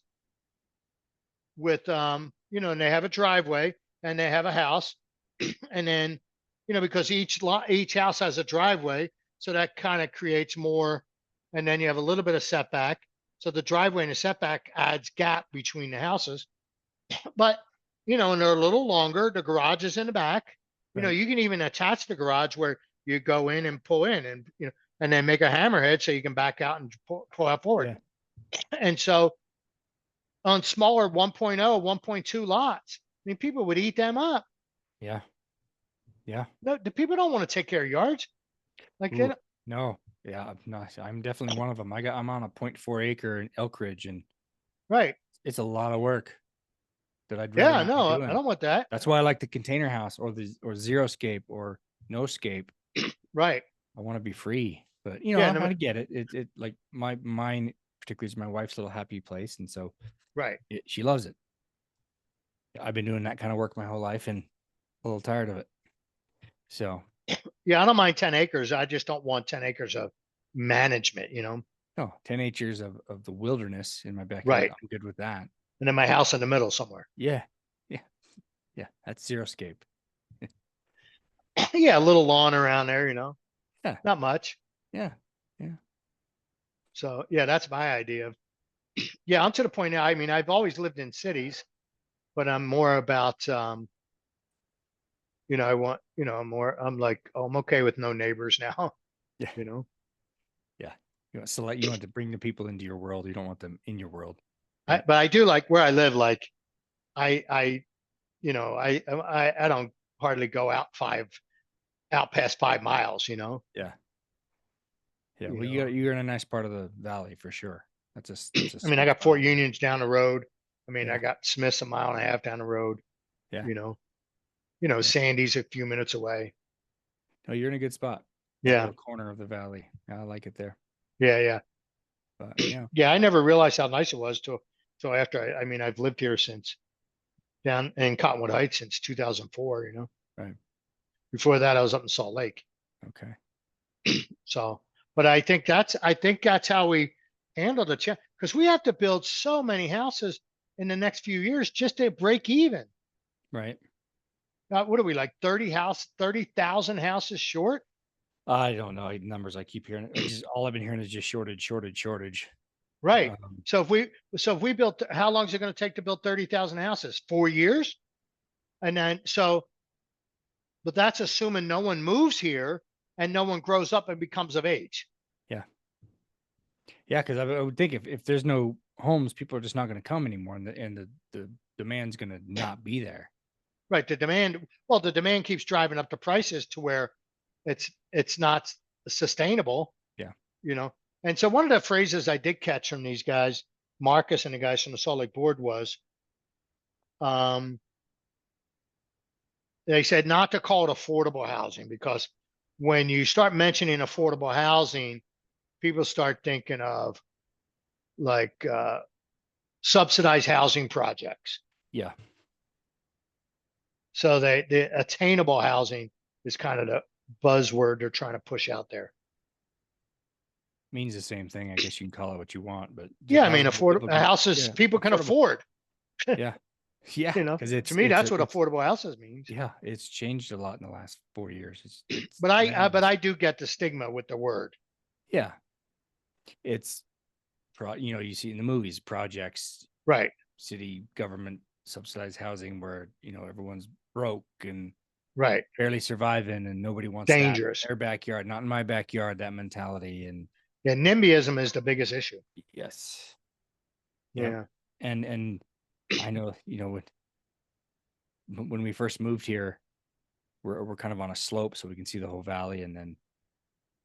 A: with and they have a driveway and they have a house, and then because each house has a driveway, so that kind of creates more, and then you have a little bit of setback, so the driveway and the setback adds gap between the houses, but and they're a little longer, the garage is in the back,
B: Right.
A: you can even attach the garage where you go in and pull in, and and then make a hammerhead so you can back out and pull out forward.
B: Yeah.
A: And so on smaller 1.0, 1.2 lots, I mean, people would eat them up.
B: Yeah. Yeah.
A: No, the people don't want to take care of yards. Like
B: Ooh, no. Yeah. I'm definitely one of them. I'm on a 0.4 acre in Elk Ridge, and
A: right.
B: it's a lot of work that I'd rather
A: Yeah,
B: not be
A: no, I
B: doing.
A: don't want that.
B: That's why I like the container house or zero scape or no scape.
A: Right.
B: I want to be free, but
A: Yeah, no,
B: I get it. It like mine particularly is my wife's little happy place, and so
A: right.
B: she loves it. I've been doing that kind of work my whole life and a little tired of it. So
A: Yeah, I don't mind 10 acres. I just don't want 10 acres of management.
B: no, 10 acres of the wilderness in my backyard.
A: Right.
B: I'm good with that.
A: And then my house in the middle somewhere.
B: Yeah. Yeah. Yeah. That's zero scape.
A: Yeah, a little lawn around there.
B: Yeah.
A: Not much.
B: Yeah. Yeah.
A: So yeah, that's my idea of, yeah, I'm to the point now. I mean, I've always lived in cities, but I'm more about I want, I'm like, oh, I'm okay with no neighbors now,
B: Yeah.
A: you know.
B: Yeah. You want to bring the people into your world. You don't want them in your world.
A: But I do like where I live. Like I I don't hardly go out past 5 miles.
B: Yeah. Yeah.
A: You
B: Well,
A: know,
B: you're in a nice part of the valley for sure. That's a
A: I mean, I
B: sweet
A: got
B: spot.
A: Fort Unions down the road. I mean, I
B: Yeah.
A: got Smith's a mile and a half down the road.
B: Yeah.
A: You know,
B: Yeah.
A: Sandy's a few minutes away.
B: No, you're in a good spot. That
A: Yeah,
B: little corner of the valley. I like it there.
A: yeah.
B: But yeah.
A: Yeah, I never realized how nice it was till after I mean, I've lived here since down in Cottonwood Heights since 2004.
B: Right.
A: Before that, I was up in Salt Lake.
B: Okay.
A: So, but I think that's how we handle the challenge, because we have to build so many houses in the next few years just to break even.
B: Right.
A: What are we, like 30,000 houses short?
B: I don't know numbers. I keep hearing. All I've been hearing is just shortage.
A: Right.
B: Um,
A: So if we built, how long is it going to take to build 30,000 houses? 4 years. And then, but that's assuming no one moves here and no one grows up and becomes of age.
B: yeah. Yeah, because I would think if there's no homes, people are just not going to come anymore, and the demand's going to not be there.
A: Right. The demand keeps driving up the prices to where it's not sustainable,
B: Yeah.
A: you know. And so one of the phrases I did catch from these guys, Marcus and the guys from the Salt Lake board, was um, they said not to call it affordable housing, because when you start mentioning affordable housing, people start thinking of like subsidized housing projects.
B: Yeah.
A: So the attainable housing is kind of the buzzword they're trying to push out there.
B: Means the same thing. I guess you can call it what you want, but just
A: Yeah, I mean,
B: housing that people can.
A: houses
B: Yeah.
A: people can
B: Affordable.
A: afford.
B: Yeah. Yeah.
A: You know,
B: Because
A: to me, that's what affordable houses means.
B: yeah, it's changed a lot in the last 4 years. It's
A: But I
B: madness.
A: do get the stigma with the word.
B: Yeah. It's you see in the movies projects,
A: Right,
B: city government subsidized housing where everyone's broke and
A: right.
B: barely surviving and nobody wants that in
A: Dangerous.
B: their backyard, not in my backyard, that mentality. And
A: Yeah, NIMBYism is the biggest issue.
B: yes. Yep.
A: Yeah,
B: And I know, when we first moved here, we're kind of on a slope so we can see the whole valley. And then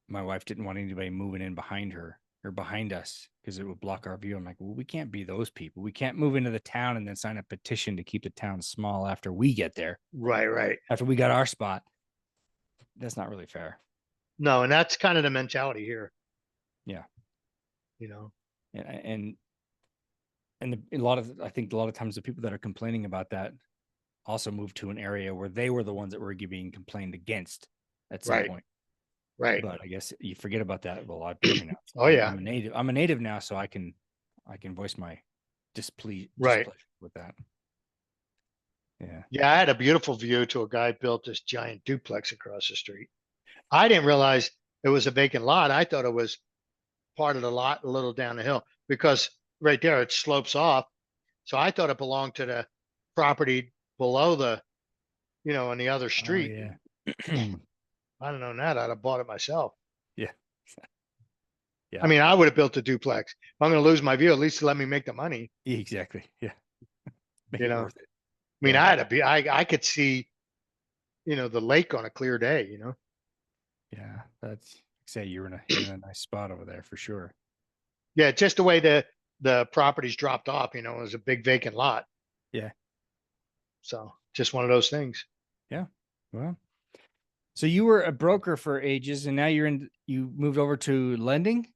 B: my wife didn't want anybody moving in behind her or behind us because it would block our view. I'm like, well, we can't be those people. We can't move into the town and then sign a petition to keep the town small after we get there,
A: right.
B: after we got our spot. That's not really fair.
A: No, and that's kind of the mentality here.
B: Yeah.
A: You know.
B: And I think a lot of times the people that are complaining about that also moved to an area where they were the ones that were being complained against at some
A: Right,
B: point.
A: right.
B: But I guess you forget about that. Well, I've been here now.
A: Oh yeah,
B: I'm a native now, so I can voice my displeasure
A: right.
B: with that. Yeah.
A: Yeah, I had a beautiful view to a guy built this giant duplex across the street. I didn't realize it was a vacant lot. I thought it was part of the lot a little down the hill, because right there it slopes off. So I thought it belonged to the property below on the other
B: Oh
A: street.
B: yeah.
A: I don't know that. I'd have bought it myself.
B: Yeah.
A: I mean, I would have built a duplex. If I'm going to lose my view, at least let me make the money.
B: Exactly. Yeah. Make
A: You
B: it
A: know,
B: worth it.
A: I mean,
B: Yeah.
A: I could see, the lake on a clear day.
B: Yeah. That's say you're in a nice spot over there for sure.
A: Yeah, just the way the properties dropped off. It was a big vacant lot.
B: Yeah.
A: So just one of those things.
B: Yeah. Well, so you were a broker for ages and now you moved over to lending?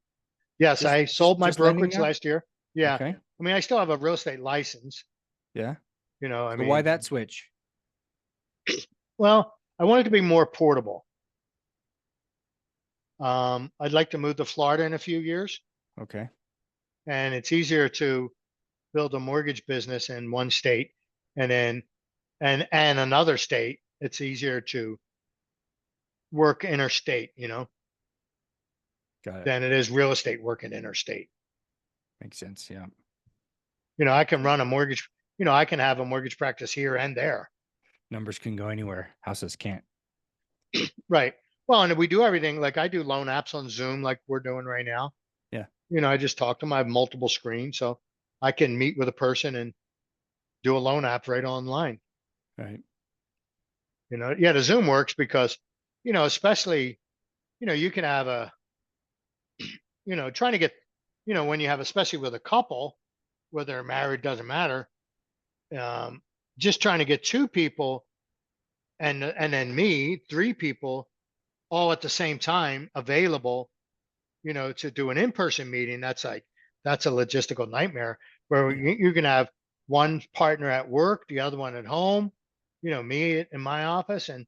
A: Yes, I sold my
B: Just lending
A: brokerage
B: now?
A: last year. Yeah.
B: Okay.
A: I mean, I still have a real estate license.
B: Yeah.
A: I
B: So why
A: mean,
B: that switch?
A: well, I want it to be more portable. I'd like to move to Florida in a few years,
B: Okay.
A: and it's easier to build a mortgage business in one state, and then and another state. It's easier to work interstate,
B: Got it.
A: than it is real estate working interstate.
B: Makes sense. Yeah.
A: I can run a mortgage. I can have a mortgage practice here and there.
B: Numbers can go anywhere. Houses can't.
A: Right. Well, and we do everything, like I do loan apps on Zoom, like we're doing right now.
B: Yeah.
A: I just talk to them. I have multiple screens, so I can meet with a person and do a loan app right online.
B: Right.
A: Yeah, the Zoom works because, especially, you can have trying to get, when you have, especially with a couple, whether they're married, doesn't matter. Just trying to get two people and then me, three people all at the same time available, to do an in-person meeting. That's a logistical nightmare, where
B: Yeah.
A: you can have one partner at work, the other one at home, me in my office, and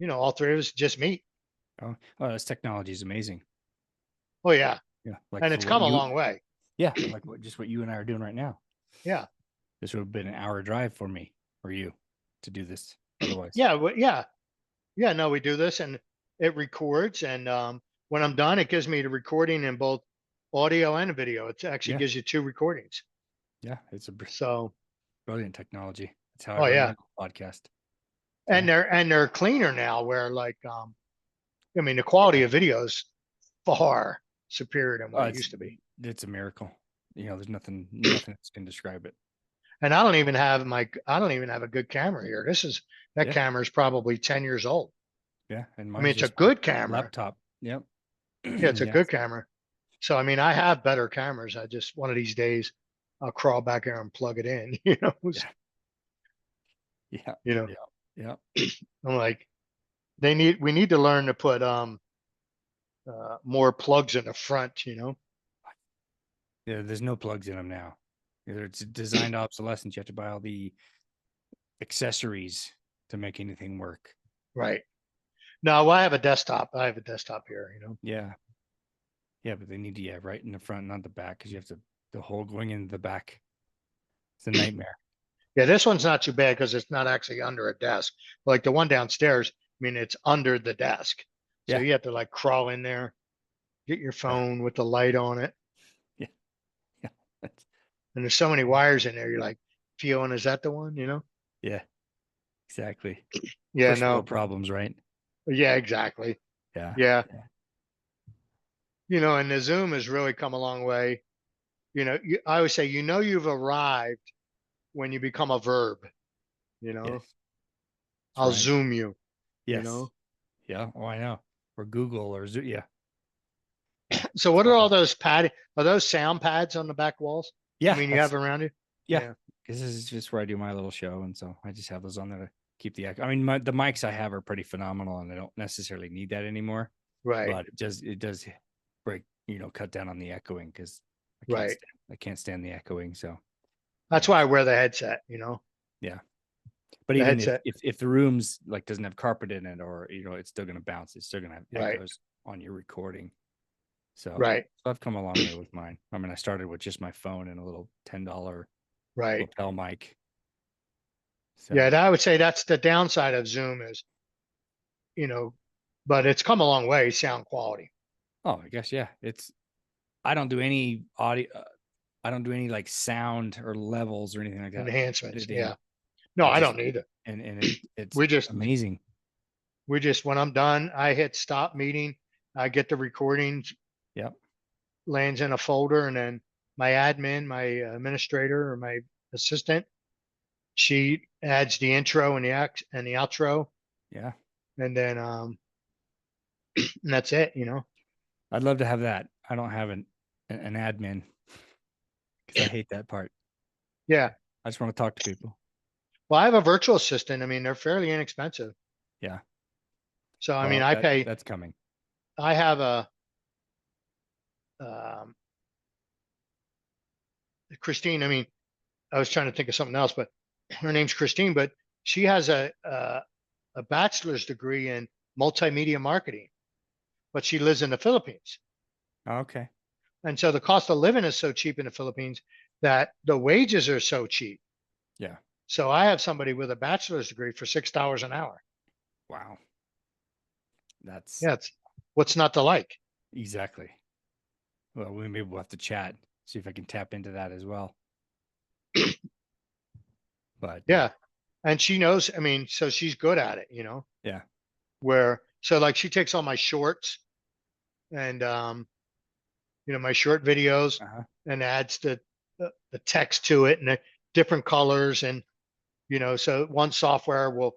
A: all three of us just meet.
B: Oh, this technology is amazing.
A: Oh yeah.
B: Yeah, like
A: And
B: for
A: it's
B: what
A: come a
B: you,
A: long way.
B: yeah, like what you and I are doing right now.
A: Yeah.
B: This would have been an hour drive for me or you to do this otherwise.
A: Yeah. Yeah. Yeah. No, we do this and it records. And when I'm done, it gives me the recording in both audio and video. It actually
B: Yeah,
A: gives you two recordings.
B: yeah, it's a
A: So,
B: brilliant technology. That's how I
A: oh
B: run
A: yeah.
B: my podcast.
A: And
B: Yeah,
A: they're cleaner now where like, I mean, the quality of video is far superior than what it used to be.
B: it's a miracle. There's nothing that can describe it.
A: And I don't even have a good camera here. That
B: Yeah,
A: camera is probably 10 years old.
B: yeah, and
A: I mean,
B: mine's
A: it's a
B: just my
A: good camera.
B: laptop. Yep.
A: Yeah, it's a
B: Yeah,
A: good camera. So, I mean, I have better cameras. I just, one of these days, I'll crawl back there and plug it in,
B: yeah, yeah,
A: you know,
B: yeah, yeah.
A: I'm like, we need to learn to put, more plugs in the front.
B: Yeah, there's no plugs in them now. Either it's designed obsolescence. You have to buy all the accessories to make anything work.
A: Right. No, well, I have a desktop. I have a desktop here.
B: Yeah, yeah, but they need to right in the front, not the back, because you have the hole going into the back. It's a nightmare.
A: Yeah, this one's not too bad because it's not actually under a desk. Like the one downstairs, I mean, it's under the desk. So
B: Yeah,
A: you have to like crawl in there, get your
B: yeah,
A: phone with the light on it.
B: yeah, yeah. That's,
A: And there's so many wires in there. You're like feeling, is that the one?
B: yeah, exactly.
A: Yeah,
B: First world
A: no.
B: problems, right?
A: Yeah, exactly.
B: Yeah,
A: Yeah.
B: yeah.
A: And the Zoom has really come a long way. I always say, you've arrived when you become a verb, you
B: Yes,
A: know,
B: that's
A: I'll
B: right.
A: Zoom you, you
B: Yes.
A: know.
B: Yeah. Oh, I know. Or Google or Zoom. Yeah. Yeah.
A: So
B: It's
A: what are
B: all
A: all those are those sound pads on the back walls? I
B: yeah.
A: mean, you
B: That's
A: have around you?
B: yeah.
A: Yeah.
B: Because this is just where I do my little show, and so I just have those on there to keep the echo. I mean, the mics I have are pretty phenomenal, and I don't necessarily need that anymore.
A: Right.
B: But it does break, cut down on the echoing because
A: Right.
B: I can't stand the echoing. So
A: That's
B: yeah,
A: why I wear the headset.
B: yeah. But
A: The
B: even if
A: headset.
B: if the room's like doesn't have carpet in it, or it's still gonna bounce, it's still gonna have
A: Right.
B: echoes on your recording. So,
A: Right.
B: I've come a long way with mine. I mean, I started with just my phone and a little $10
A: Right.
B: lapel mic.
A: Yeah.
B: So,
A: I would say that's the downside of Zoom is, you know, but it's come a long way, sound quality
B: I guess yeah. I don't do any audio. I don't do any like sound or levels or anything like that.
A: enhancements.
B: Editing.
A: Yeah. No,
B: I
A: I
B: just
A: don't need it.
B: it's
A: We just,
B: amazing.
A: when I'm done, I hit stop meeting. I get the recordings,
B: Yep.
A: lands in a folder, and then my admin, my administrator, or my assistant, she adds the intro and the outro,
B: Yeah.
A: and then and that's it.
B: I'd love to have that. I don't have an admin because I hate that part.
A: Yeah.
B: I just want to talk to people.
A: Well, I have a virtual assistant. I mean, they're fairly inexpensive.
B: Yeah.
A: So I mean,
B: Well, that's coming.
A: I have a um, Christine. I mean, I was trying to think of something else, but her name's Christine. But she has a bachelor's degree in multimedia marketing, but she lives in the Philippines.
B: Okay.
A: And so the cost of living is so cheap in the Philippines that the wages are so cheap.
B: Yeah.
A: So I have somebody with a bachelor's degree for $6 an hour.
B: Wow. That's
A: Yeah, it's what's not to like.
B: exactly. Well, maybe we'll have to chat, see if I can tap into that as well. But
A: Yeah. And she knows, I mean, so she's good at it.
B: Yeah.
A: So like she takes all my shorts and my short videos
B: Uh-huh.
A: and adds the text to it and the different colors and so one software will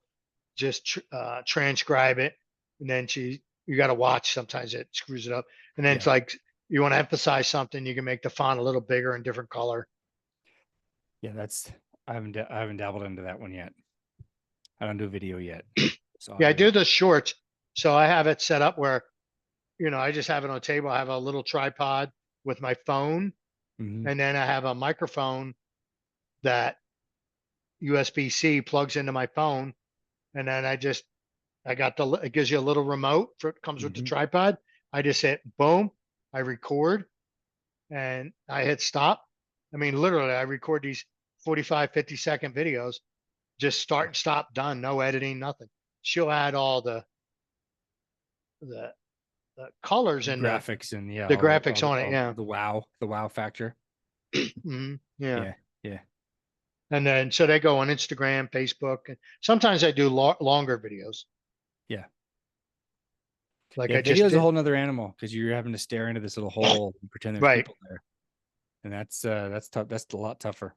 A: just transcribe it and then you got to watch, sometimes it screws it up, and then it's
B: Yeah.
A: like you want to emphasize something, you can make the font a little bigger and different color.
B: Yeah, I haven't dabbled into that one yet. I don't do video yet. It's
A: Yeah, I do
B: audio.
A: the shorts. So I have it set up where I just have it on a table. I have a little tripod with my phone,
B: Mhm.
A: and then I have a microphone that USB-C plugs into my phone, and then I just I got it gives you a little remote for it comes with the
B: Hmm.
A: tripod. I just hit boom, I record and I hit stop. I mean, literally, I record these 45, 50-second videos, just start and stop, done, no editing, nothing. She'll add all the, the colors and
B: Graphics and yeah,
A: the graphics on it.
B: all
A: Yeah.
B: the wow factor.
A: Yeah.
B: Yeah, yeah,
A: And then, so they go on Instagram, Facebook, and sometimes I do longer videos
B: yeah.
A: like
B: Yeah,
A: I
B: video
A: just
B: is a
A: did.
B: whole nother animal because you're having to stare into this little hole and pretend there's
A: Right.
B: people there, and that's tough. That's a lot tougher.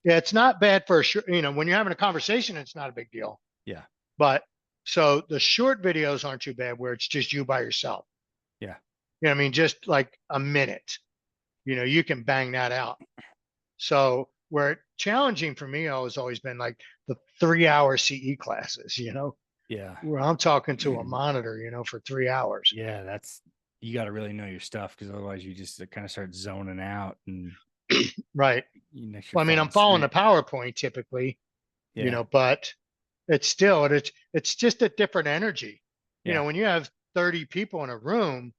A: Yeah. It's not bad for when you're having a conversation, it's not a big deal.
B: Yeah,
A: But so the short videos aren't too bad where it's just you by yourself.
B: yeah,
A: I mean, just like a minute, you can bang that out. So where it challenging for me has always been like the 3-hour CE classes,
B: yeah,
A: where I'm talking to a monitor, for 3 hours.
B: yeah. That's you got to really know your stuff because otherwise you just kind of start zoning out and
A: Right.
B: you're
A: Well, I mean,
B: falling
A: I'm following the
B: asleep.
A: PowerPoint typically,
B: Yeah,
A: but it's still, it's just a different energy.
B: yeah.
A: When you have 30 people in a room,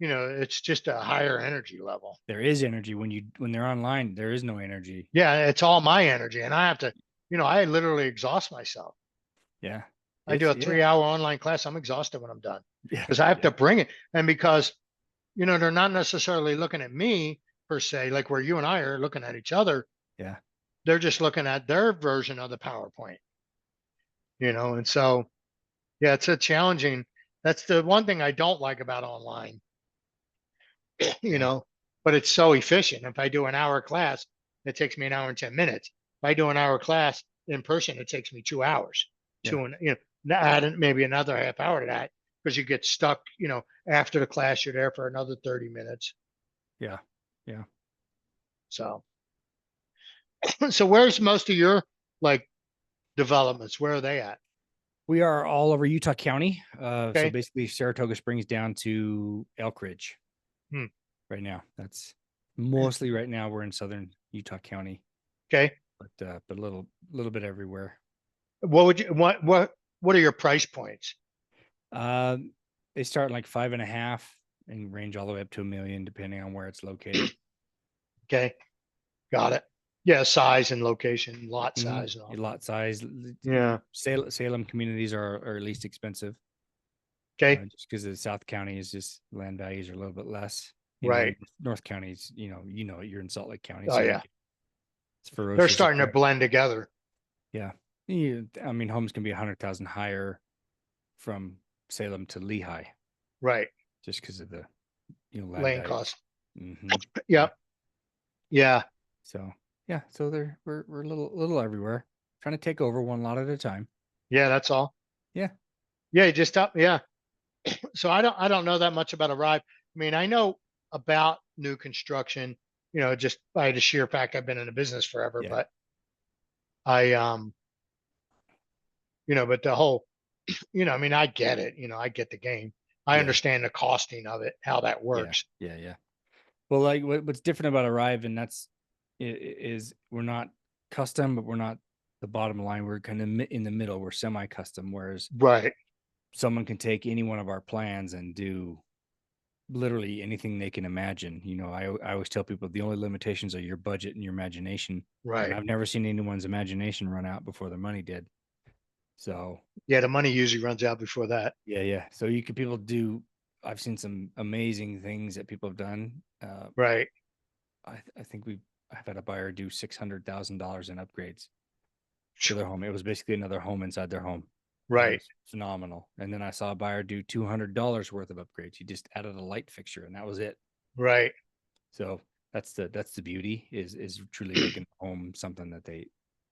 A: it's just a higher energy level.
B: There is energy when they're online. There is no energy.
A: Yeah, it's all my energy. And I have to, I literally exhaust myself.
B: Yeah,
A: I do
B: it's
A: a
B: yeah,
A: 3-hour online class. I'm exhausted when I'm done
B: yeah,
A: because I have
B: yeah,
A: to bring it. And because, they're not necessarily looking at me per se, like where you and I are looking at each other.
B: yeah,
A: They're just looking at their version of the PowerPoint, and so, yeah, it's a challenging. That's the one thing I don't like about online, you
B: yeah,
A: know, but it's so efficient. If I do an hour class, it takes me an hour and 10 minutes. If I do an hour class in person, it takes me 2 hours.
B: yeah,
A: Add maybe another half hour to that because you get stuck, after the class, you're there for another 30 minutes.
B: yeah, yeah.
A: So, so where's most of your like developments? Where are they at?
B: We are all over Utah County. So
A: Okay.
B: basically Saratoga Springs down to Elk Ridge
A: Hmm.
B: right now. That's mostly right now we're in southern Utah County,
A: Okay.
B: but a little bit everywhere.
A: What are your price points?
B: Um, they start like 5.5 and range all the way up to 1 million, depending on where it's located.
A: Okay. Got it. Yeah. Size and location, lot
B: Mm-hmm.
A: size and all.
B: Lot size.
A: Yeah.
B: Salem communities are least expensive.
A: Okay.
B: Just because the South County is just land values are a little bit less.
A: Right.
B: North County's, you're in Salt Lake County,
A: Oh
B: so
A: yeah.
B: it's
A: They're
B: ferocious up
A: starting to
B: there.
A: blend together.
B: Yeah. I mean, homes can be 100,000 higher from Salem to Lehigh
A: Right.
B: just because of the, land
A: Land
B: values.
A: cost.
B: Mm-hmm. Yeah.
A: Yep. Yeah.
B: So yeah, so we're a little everywhere, trying to take over one lot at a time.
A: Yeah. That's all.
B: Yeah.
A: Yeah. You just up. Yeah. So I don't know that much about Arrive. I mean, I know about new construction, just by the sheer fact I've been in the business forever,
B: Yeah.
A: but I, but the whole, I mean, I get it, I get the game. I
B: Yeah.
A: understand the costing of it, how that
B: Yeah.
A: works.
B: Yeah. Yeah. Well, like what's different about Arrive, and is we're not custom, but we're not the bottom line. We're kind of in the middle. We're semi-custom, whereas
A: Right.
B: someone can take any one of our plans and do literally anything they can imagine. I always tell people the only limitations are your budget and your imagination. And
A: Right.
B: I've never seen anyone's imagination run out before their money did. So
A: Yeah. The money usually runs out before that.
B: yeah, yeah. So people do. I've seen some amazing things that people have done.
A: Right.
B: I think I've had a buyer do $600,000 in upgrades to their home. It was basically another home inside their home. It
A: Right.
B: was phenomenal. And then I saw a buyer do $200 worth of upgrades. He just added a light fixture and that was it.
A: Right.
B: So that's the beauty is truly making the home something that they,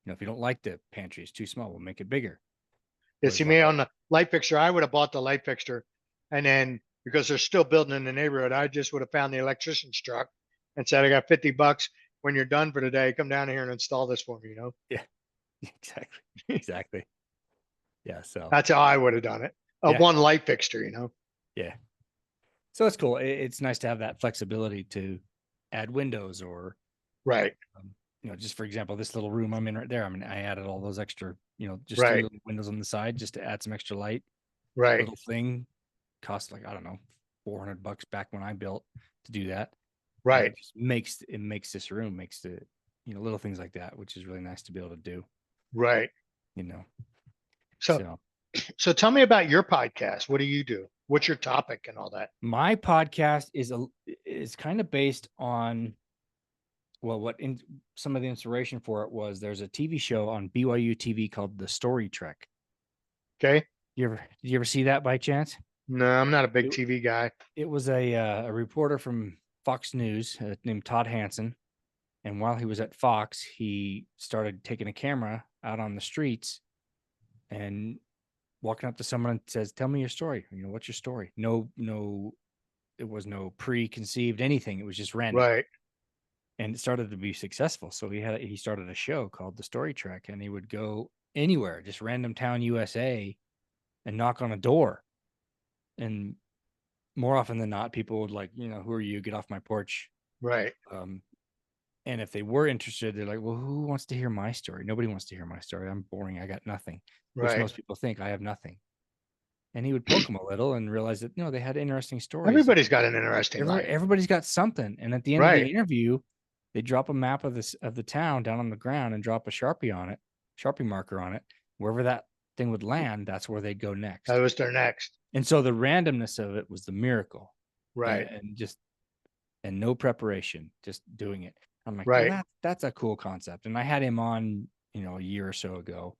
B: if you don't like the pantry, it's too small, we'll make it bigger.
A: Yeah.
B: Whereas
A: See me on the light fixture. I would have bought the light fixture, and then because they're still building in the neighborhood, I just would have found the electrician's truck and said, "I got $50. When you're done for the day, come down here and install this for me."
B: yeah, exactly, exactly. Yeah. So
A: That's how I would have done it.
B: yeah,
A: One light fixture.
B: yeah. So it's cool. It's nice to have that flexibility to add windows or
A: Right.
B: just for example, this little room I'm in right there. I mean, I added all those extra, just 3
A: Right.
B: little windows on the side just to add some extra light.
A: Right.
B: Little thing cost like, I don't know, $400 back when I built to do that. But
A: Right.
B: it just makes this room, makes the, little things like that, which is really nice to be able to do,
A: Right.
B: you know.
A: So,
B: So
A: so tell me about your podcast. What do you do? What's your topic and all that?
B: my podcast is kind of based on, well, what in some of the inspiration for it was, there's a TV show on BYU TV called The Story Trek.
A: Okay.
B: Did you ever see that by chance?
A: No, I'm not a big
B: It,
A: TV guy.
B: it was a reporter from Fox News named Todd Hansen. And while he was at Fox, he started taking a camera out on the streets and walking up to someone and says, "Tell me your story. What's your story?" No, it was no preconceived anything. It was just random.
A: Right.
B: And it started to be successful. So he started a show called The Story Trek, and he would go anywhere, just random town USA, and knock on a door. And more often than not, people would like, "Who are you? Get off my porch."
A: Right.
B: And if they were interested, they're like, "Well, who wants to hear my story? Nobody wants to hear my story. I'm boring. I got nothing," which
A: Right.
B: most people think I have nothing. And he would poke them a little and realize that, no, they had interesting stories.
A: Everybody's got an interesting life.
B: Everybody's got something. And at the end of
A: Right.
B: the interview, they drop a map of the town down on the ground and drop a Sharpie marker on it. Wherever that thing would land, that's where they'd go next.
A: That was their next.
B: And so the randomness of it was the miracle.
A: Right.
B: And no preparation, just doing it. I'm like,
A: Right.
B: well, that's a cool concept. And I had him on, a year or so ago.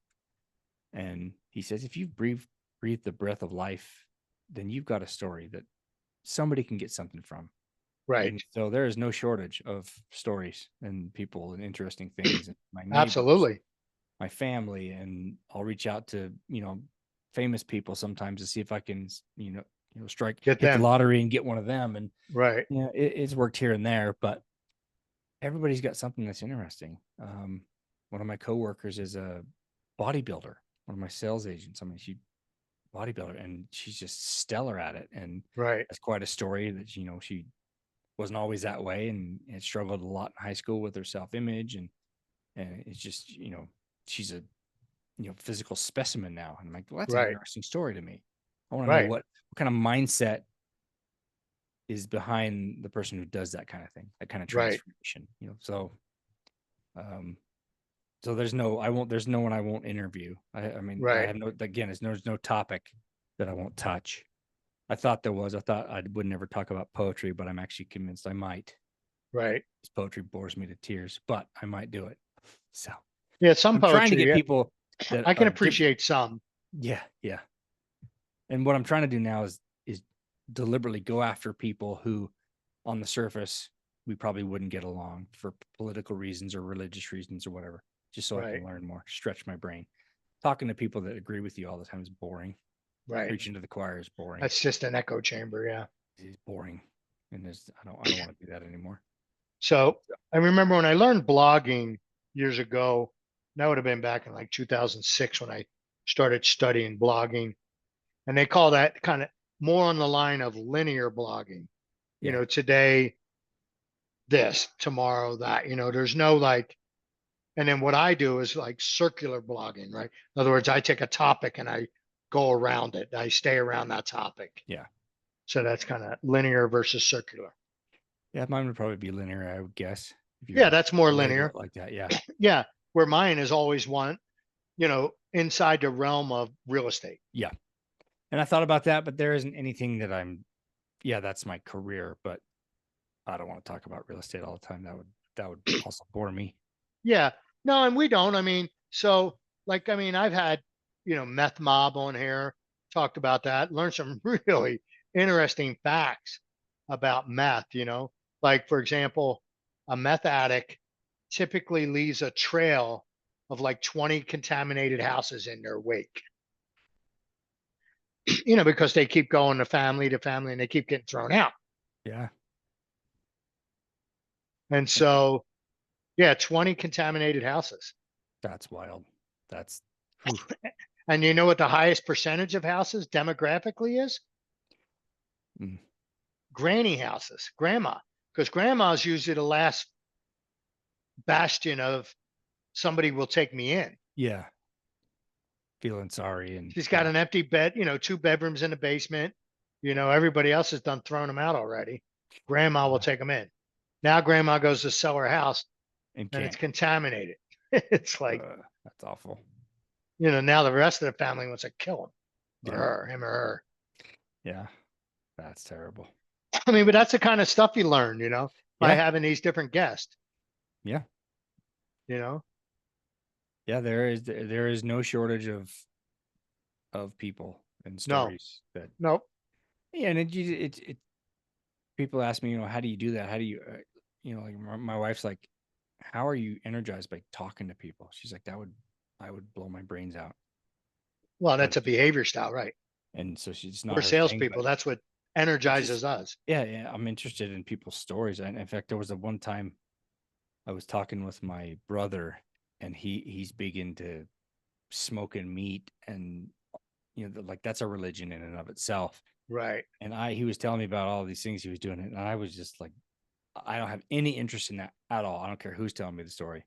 B: And he says, if you've breathed the breath of life, then you've got a story that somebody can get something from.
A: Right.
B: And so there is no shortage of stories and people and interesting things. And my neighbors,
A: Absolutely.
B: my family, and I'll reach out to, famous people sometimes to see if I can, hit the lottery and get one of them. And
A: right.
B: It's worked here and there, but everybody's got something that's interesting. One of my coworkers is a bodybuilder. One of my sales agents. I mean, she bodybuilder, and she's just stellar at it. And
A: right.
B: That's quite a story that, she wasn't always that way and struggled a lot in high school with her self-image. And it's just, she's a, physical specimen now. And I'm like, well, that's an interesting story to me. I want to know what kind of mindset is behind the person who does that kind of thing, that kind of transformation, so there's no one I won't interview. I mean, I have there's no topic that I won't touch. I thought I would never talk about poetry, but I'm actually convinced I might.
A: Right.
B: This poetry bores me to tears, but I might do it. So
A: yeah, some
B: I'm
A: poetry,
B: trying to get people that
A: I can appreciate some.
B: Yeah. And what I'm trying to do now is deliberately go after people who, on the surface, we probably wouldn't get along for political reasons or religious reasons or whatever, just so I can learn more, stretch my brain. Talking to people that agree with you all the time is boring.
A: Right.
B: Preaching to the choir is boring.
A: That's just an echo chamber. Yeah.
B: It's boring. And I don't want to do that anymore.
A: So I remember when I learned blogging years ago, that would have been back in like 2006 when I started studying blogging. And they call that kind of more on the line of linear blogging. Today, this, tomorrow, that, there's no like, and then what I do is like circular blogging, right? In other words, I take a topic and I go around it. I stay around that topic.
B: Yeah.
A: So that's kind of linear versus circular.
B: Yeah, mine would probably be linear, I would guess.
A: Yeah, that's more linear.
B: Like that, yeah.
A: Yeah, where mine is always one, inside the realm of real estate.
B: Yeah. And I thought about that, but there isn't anything that that's my career, but I don't want to talk about real estate all the time. That would also bore me.
A: Yeah. No, and we don't. I mean, so like, I've had, Meth Mob on here, talked about that, learned some really interesting facts about meth, like, for example, a meth addict typically leaves a trail of like 20 contaminated houses in their wake, because they keep going to family and they keep getting thrown out.
B: Yeah.
A: And so, 20 contaminated houses.
B: That's wild. That's,
A: and you know what the highest percentage of houses demographically is? Granny houses, grandma, because grandma's usually the last bastion of somebody will take me in.
B: Yeah. Feeling sorry and
A: She's got
B: yeah.
A: an empty bed, 2 bedrooms in the basement. Everybody else has done thrown them out already. Grandma will take them in. Now grandma goes to sell her house
B: And
A: and it's
B: can't.
A: contaminated. It's like,
B: That's awful.
A: now the rest of the family wants to kill him or
B: Yeah.
A: her, him or her.
B: Yeah. That's terrible.
A: I mean, but that's the kind of stuff you learn, by
B: Yeah.
A: having these different guests,
B: Yeah.
A: you know?
B: Yeah. There is no shortage of people and
A: No,
B: stories that,
A: nope.
B: yeah. And people ask me, how do you do that? How do you, like my wife's like, how are you energized by talking to people? She's like, I would blow my brains out.
A: Well,
B: But
A: that's a behavior style, right?
B: and so she's
A: We're
B: not her thing, but
A: salespeople. That's what
B: it's just,
A: energizes us.
B: yeah, I'm interested in people's stories. And in fact, there was a one time I was talking with my brother, and he's big into smoking meat, and like that's a religion in and of itself.
A: Right,
B: And he was telling me about all these things he was doing, and I was just like, I don't have any interest in that at all. I don't care who's telling me the story.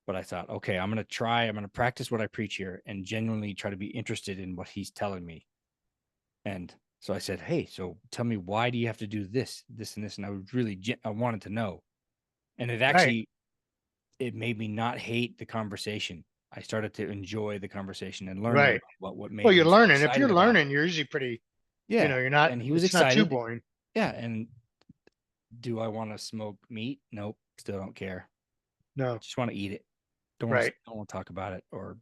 B: But I thought, okay, I'm going to practice what I preach here and genuinely try to be interested in what he's telling me. And so I said, hey, so tell me, why do you have to do this, this, and this? And I was really, I wanted to know. And
A: right,
B: it made me not hate the conversation. I started to enjoy the conversation and learning
A: right.
B: about what
A: Well,
B: made
A: you're
B: him so
A: learning. If you're
B: excited about it.
A: learning, you're usually pretty,
B: Yeah.
A: you're not,
B: And he was
A: it's not too
B: excited.
A: boring.
B: Yeah. And do I want to smoke meat? Nope. Still don't care.
A: No,
B: Just want to eat it.
A: right.
B: Don't want to talk about it or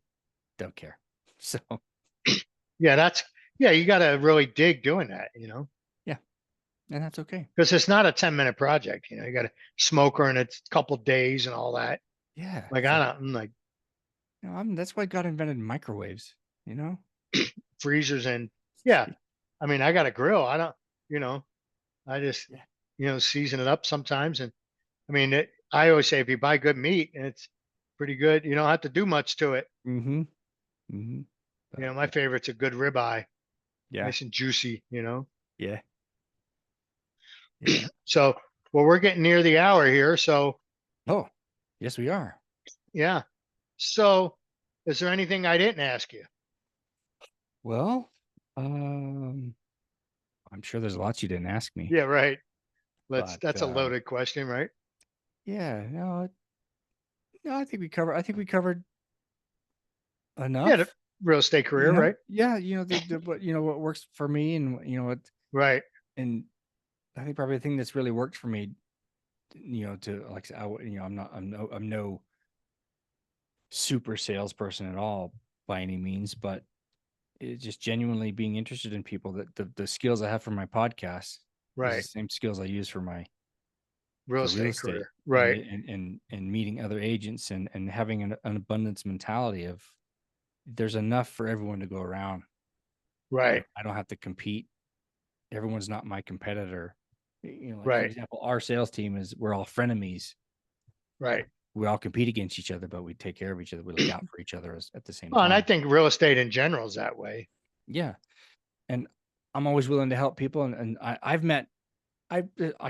B: don't care. So
A: Yeah, yeah, you got to really dig doing that,
B: yeah, and that's okay.
A: because it's not a 10-minute project. You got a smoker and it's a couple days and all that.
B: Yeah,
A: Like,
B: it's like,
A: I'm like
B: that's why God invented microwaves. You know.
A: freezers and yeah. I mean, I got a grill. I don't, you know, I just,
B: Yeah.
A: season it up sometimes. And I mean, I always say if you buy good meat and it's pretty good, you don't have to do much to it.
B: Mm-hmm. Mm-hmm. But
A: My favorite's a good ribeye,
B: yeah,
A: nice and juicy,
B: yeah, yeah.
A: So, well, we're getting near the hour here. So,
B: Oh, yes, we are.
A: yeah. So, is there anything I didn't ask you?
B: Well, um, I'm sure there's lots you didn't ask me,
A: Yeah, right.
B: but
A: That's a loaded question, right?
B: yeah, no, I think we covered
A: Yeah, the
B: enough.
A: real estate career, right?
B: Yeah, what works for me, and what,
A: Right,
B: and I think probably the thing that's really worked for me, to like, I, I'm no super salesperson at all by any means, but it's just genuinely being interested in people. That the skills I have for my podcast is the
A: right.
B: same skills I use for
A: Real
B: real
A: estate
B: estate,
A: career,
B: and
A: right,
B: meeting other agents, and having an abundance mentality of there's enough for everyone to go around.
A: right,
B: I don't have to compete. Everyone's not my competitor. Like for
A: right,
B: example, our sales team we're all frenemies.
A: right.
B: We all compete against each other, but we take care of each other. We look out for each other at the same
A: Well, and I
B: time.
A: think real estate in general is that way.
B: Yeah. And I'm always willing to help people. And I've met, I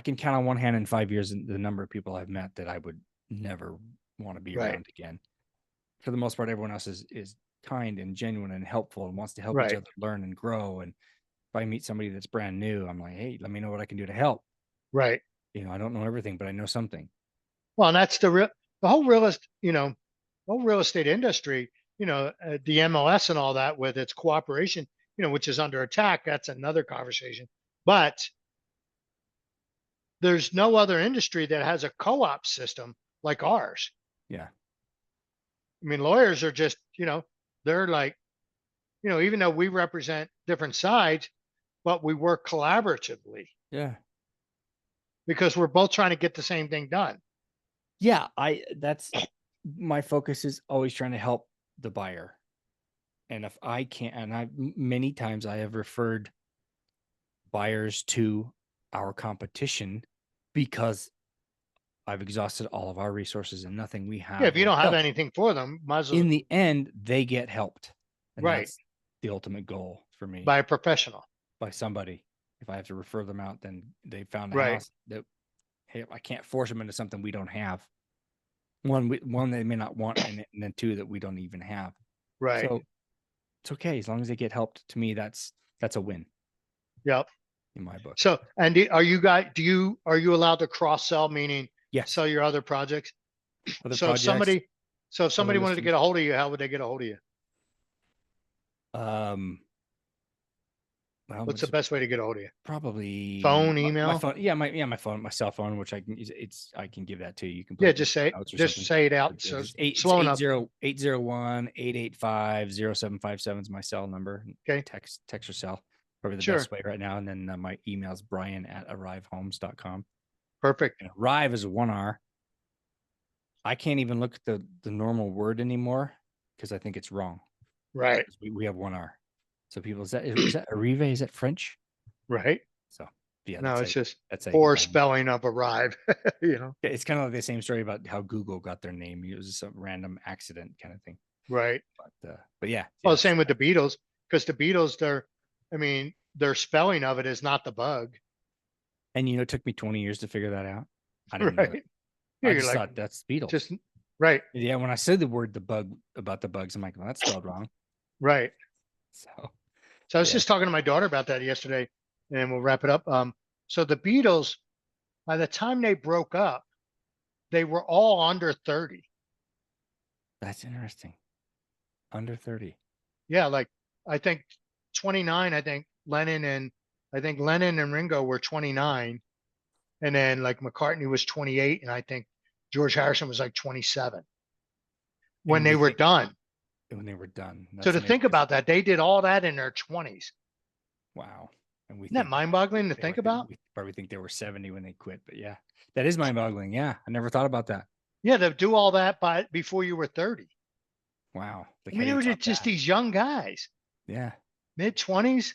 B: can count on one hand in 5 years the number of people I've met that I would never want to be
A: Right,
B: around again. For the most part, everyone else is kind and genuine and helpful and wants to help each
A: right,
B: other learn and grow. And if I meet somebody that's brand new, I'm like, hey, let me know what I can do to help.
A: right.
B: I don't know everything, but I know something.
A: Well, and that's the whole whole real estate industry. The MLS and all that with its cooperation, which is under attack. That's another conversation. But there's no other industry that has a co-op system like ours.
B: Yeah.
A: I mean, lawyers are just, they're like, even though we represent different sides, but we work collaboratively
B: Yeah.
A: because we're both trying to get the same thing done.
B: Yeah. That's my focus is always trying to help the buyer. And if I can't, and many times I have referred buyers to our competition because I've exhausted all of our resources and nothing we
A: Yeah,
B: have
A: if you
B: will
A: don't have
B: help.
A: anything for them, might as well,
B: In the end, they get helped. And
A: right,
B: that's the ultimate goal for me,
A: by a professional.
B: by somebody. If I have to refer them out, then they found a
A: Right,
B: house that, hey, I can't force them into something we don't have. One they may not want, and then two that we don't even have.
A: Right.
B: So it's okay as long as they get helped. To me, that's a win
A: Yep.
B: in my book.
A: So, and are you guys, are you allowed to cross sell, meaning
B: Yes.
A: sell your other projects?
B: Other
A: So if
B: projects,
A: somebody, so if
B: other
A: somebody wanted to
B: listings.
A: get a hold of you, how would they get a hold of you?
B: Well,
A: What's the best way to get a hold of you?
B: probably
A: Phone,
B: my
A: email?
B: phone. My phone, my cell phone, which I can I can give that to you. You can put
A: Yeah,
B: it in notes or
A: just
B: something.
A: say it out.
B: But
A: So
B: it's
A: slow enough.
B: 801-885-0757 is my cell number.
A: Okay.
B: Text or cell, probably the
A: Sure.
B: best way right now. And then my email is brian@arivehomes.com.
A: Perfect.
B: And Arrive is 1R. I can't even look at the normal word anymore because I think it's wrong.
A: Right.
B: We have 1R. So people, is that Arive? Is that French?
A: Right.
B: So yeah,
A: No, it's just
B: that's how you can
A: poor
B: find me.
A: spelling of arrive, you know?
B: It's kind of like the same story about how Google got their name. It was just some random accident kind of thing.
A: Right.
B: But yeah.
A: Well, same with the Beatles, because the Beatles, I mean, their spelling of it is not the bug.
B: And it took me 20 years to figure that out. I didn't know that.
A: Right. Yeah,
B: I
A: you're
B: just
A: like,
B: thought that's Beatles.
A: just right.
B: Yeah, when I said the word the bug about the bugs, I'm like, well, that's spelled wrong.
A: Right.
B: So
A: So I was
B: yeah.
A: just talking to my daughter about that yesterday, and we'll wrap it up. So the Beatles, by the time they broke up, they were all under 30.
B: That's interesting. Under 30.
A: Yeah, like I think 29, I think Lennon and Ringo were 29. And then like McCartney was 28, and I think George Harrison was like 27 when
B: And
A: they
B: we
A: were
B: think
A: done.
B: when they were done.
A: So
B: That's
A: to
B: amazing.
A: think about that, they did all that in their 20s.
B: Wow. And we
A: Isn't that
B: think
A: mind-boggling to
B: they were
A: think about?
B: we probably think they were 70 when they quit. But yeah, that is mind-boggling. Yeah. I never thought about that.
A: Yeah, to do all that before you were 30.
B: Wow. Like
A: I
B: how
A: mean,
B: do
A: it
B: you
A: was
B: top
A: just
B: that?
A: these young guys,
B: Yeah.
A: mid 20s,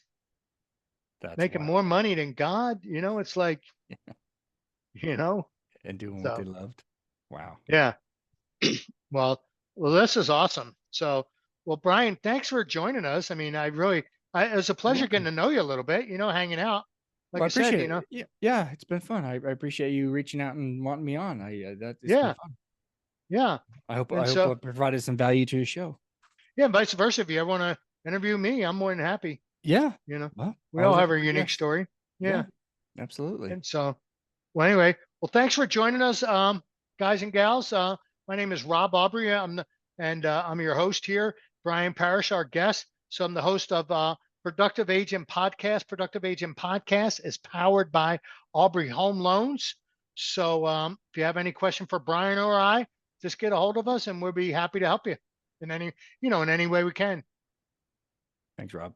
B: That's
A: making
B: wild.
A: more money than God. It's like, you know,
B: And doing what they
A: so
B: loved. Wow.
A: yeah. Well, this is awesome. So, well, Brian, thanks for joining us. I mean, it was a
B: You're
A: pleasure getting
B: welcome.
A: to know you a little bit, hanging out.
B: Well,
A: Like
B: I
A: I said,
B: appreciate it. Yeah, yeah, it's been fun. I appreciate you reaching out and wanting me on. That it's been
A: yeah,
B: fun.
A: yeah.
B: I
A: And
B: hope
A: so,
B: I provided some value to your show.
A: yeah, vice versa. If you ever want to interview me, I'm more than happy.
B: Yeah.
A: You know,
B: Well,
A: we all
B: always
A: have
B: looking
A: our
B: for
A: unique
B: guests.
A: story.
B: Yeah,
A: Yeah.
B: absolutely.
A: And so, well, anyway, well, thanks for joining us, guys and gals. My name is Rob Aubrey. I'm your host here. Brian Parrish, our guest. So I'm the host of Productive Agent Podcast. Productive Agent Podcast is powered by Aubrey Home Loans. So if you have any question for Brian or I, just get a hold of us, and we'll be happy to help you in any way we can.
B: Thanks, Rob.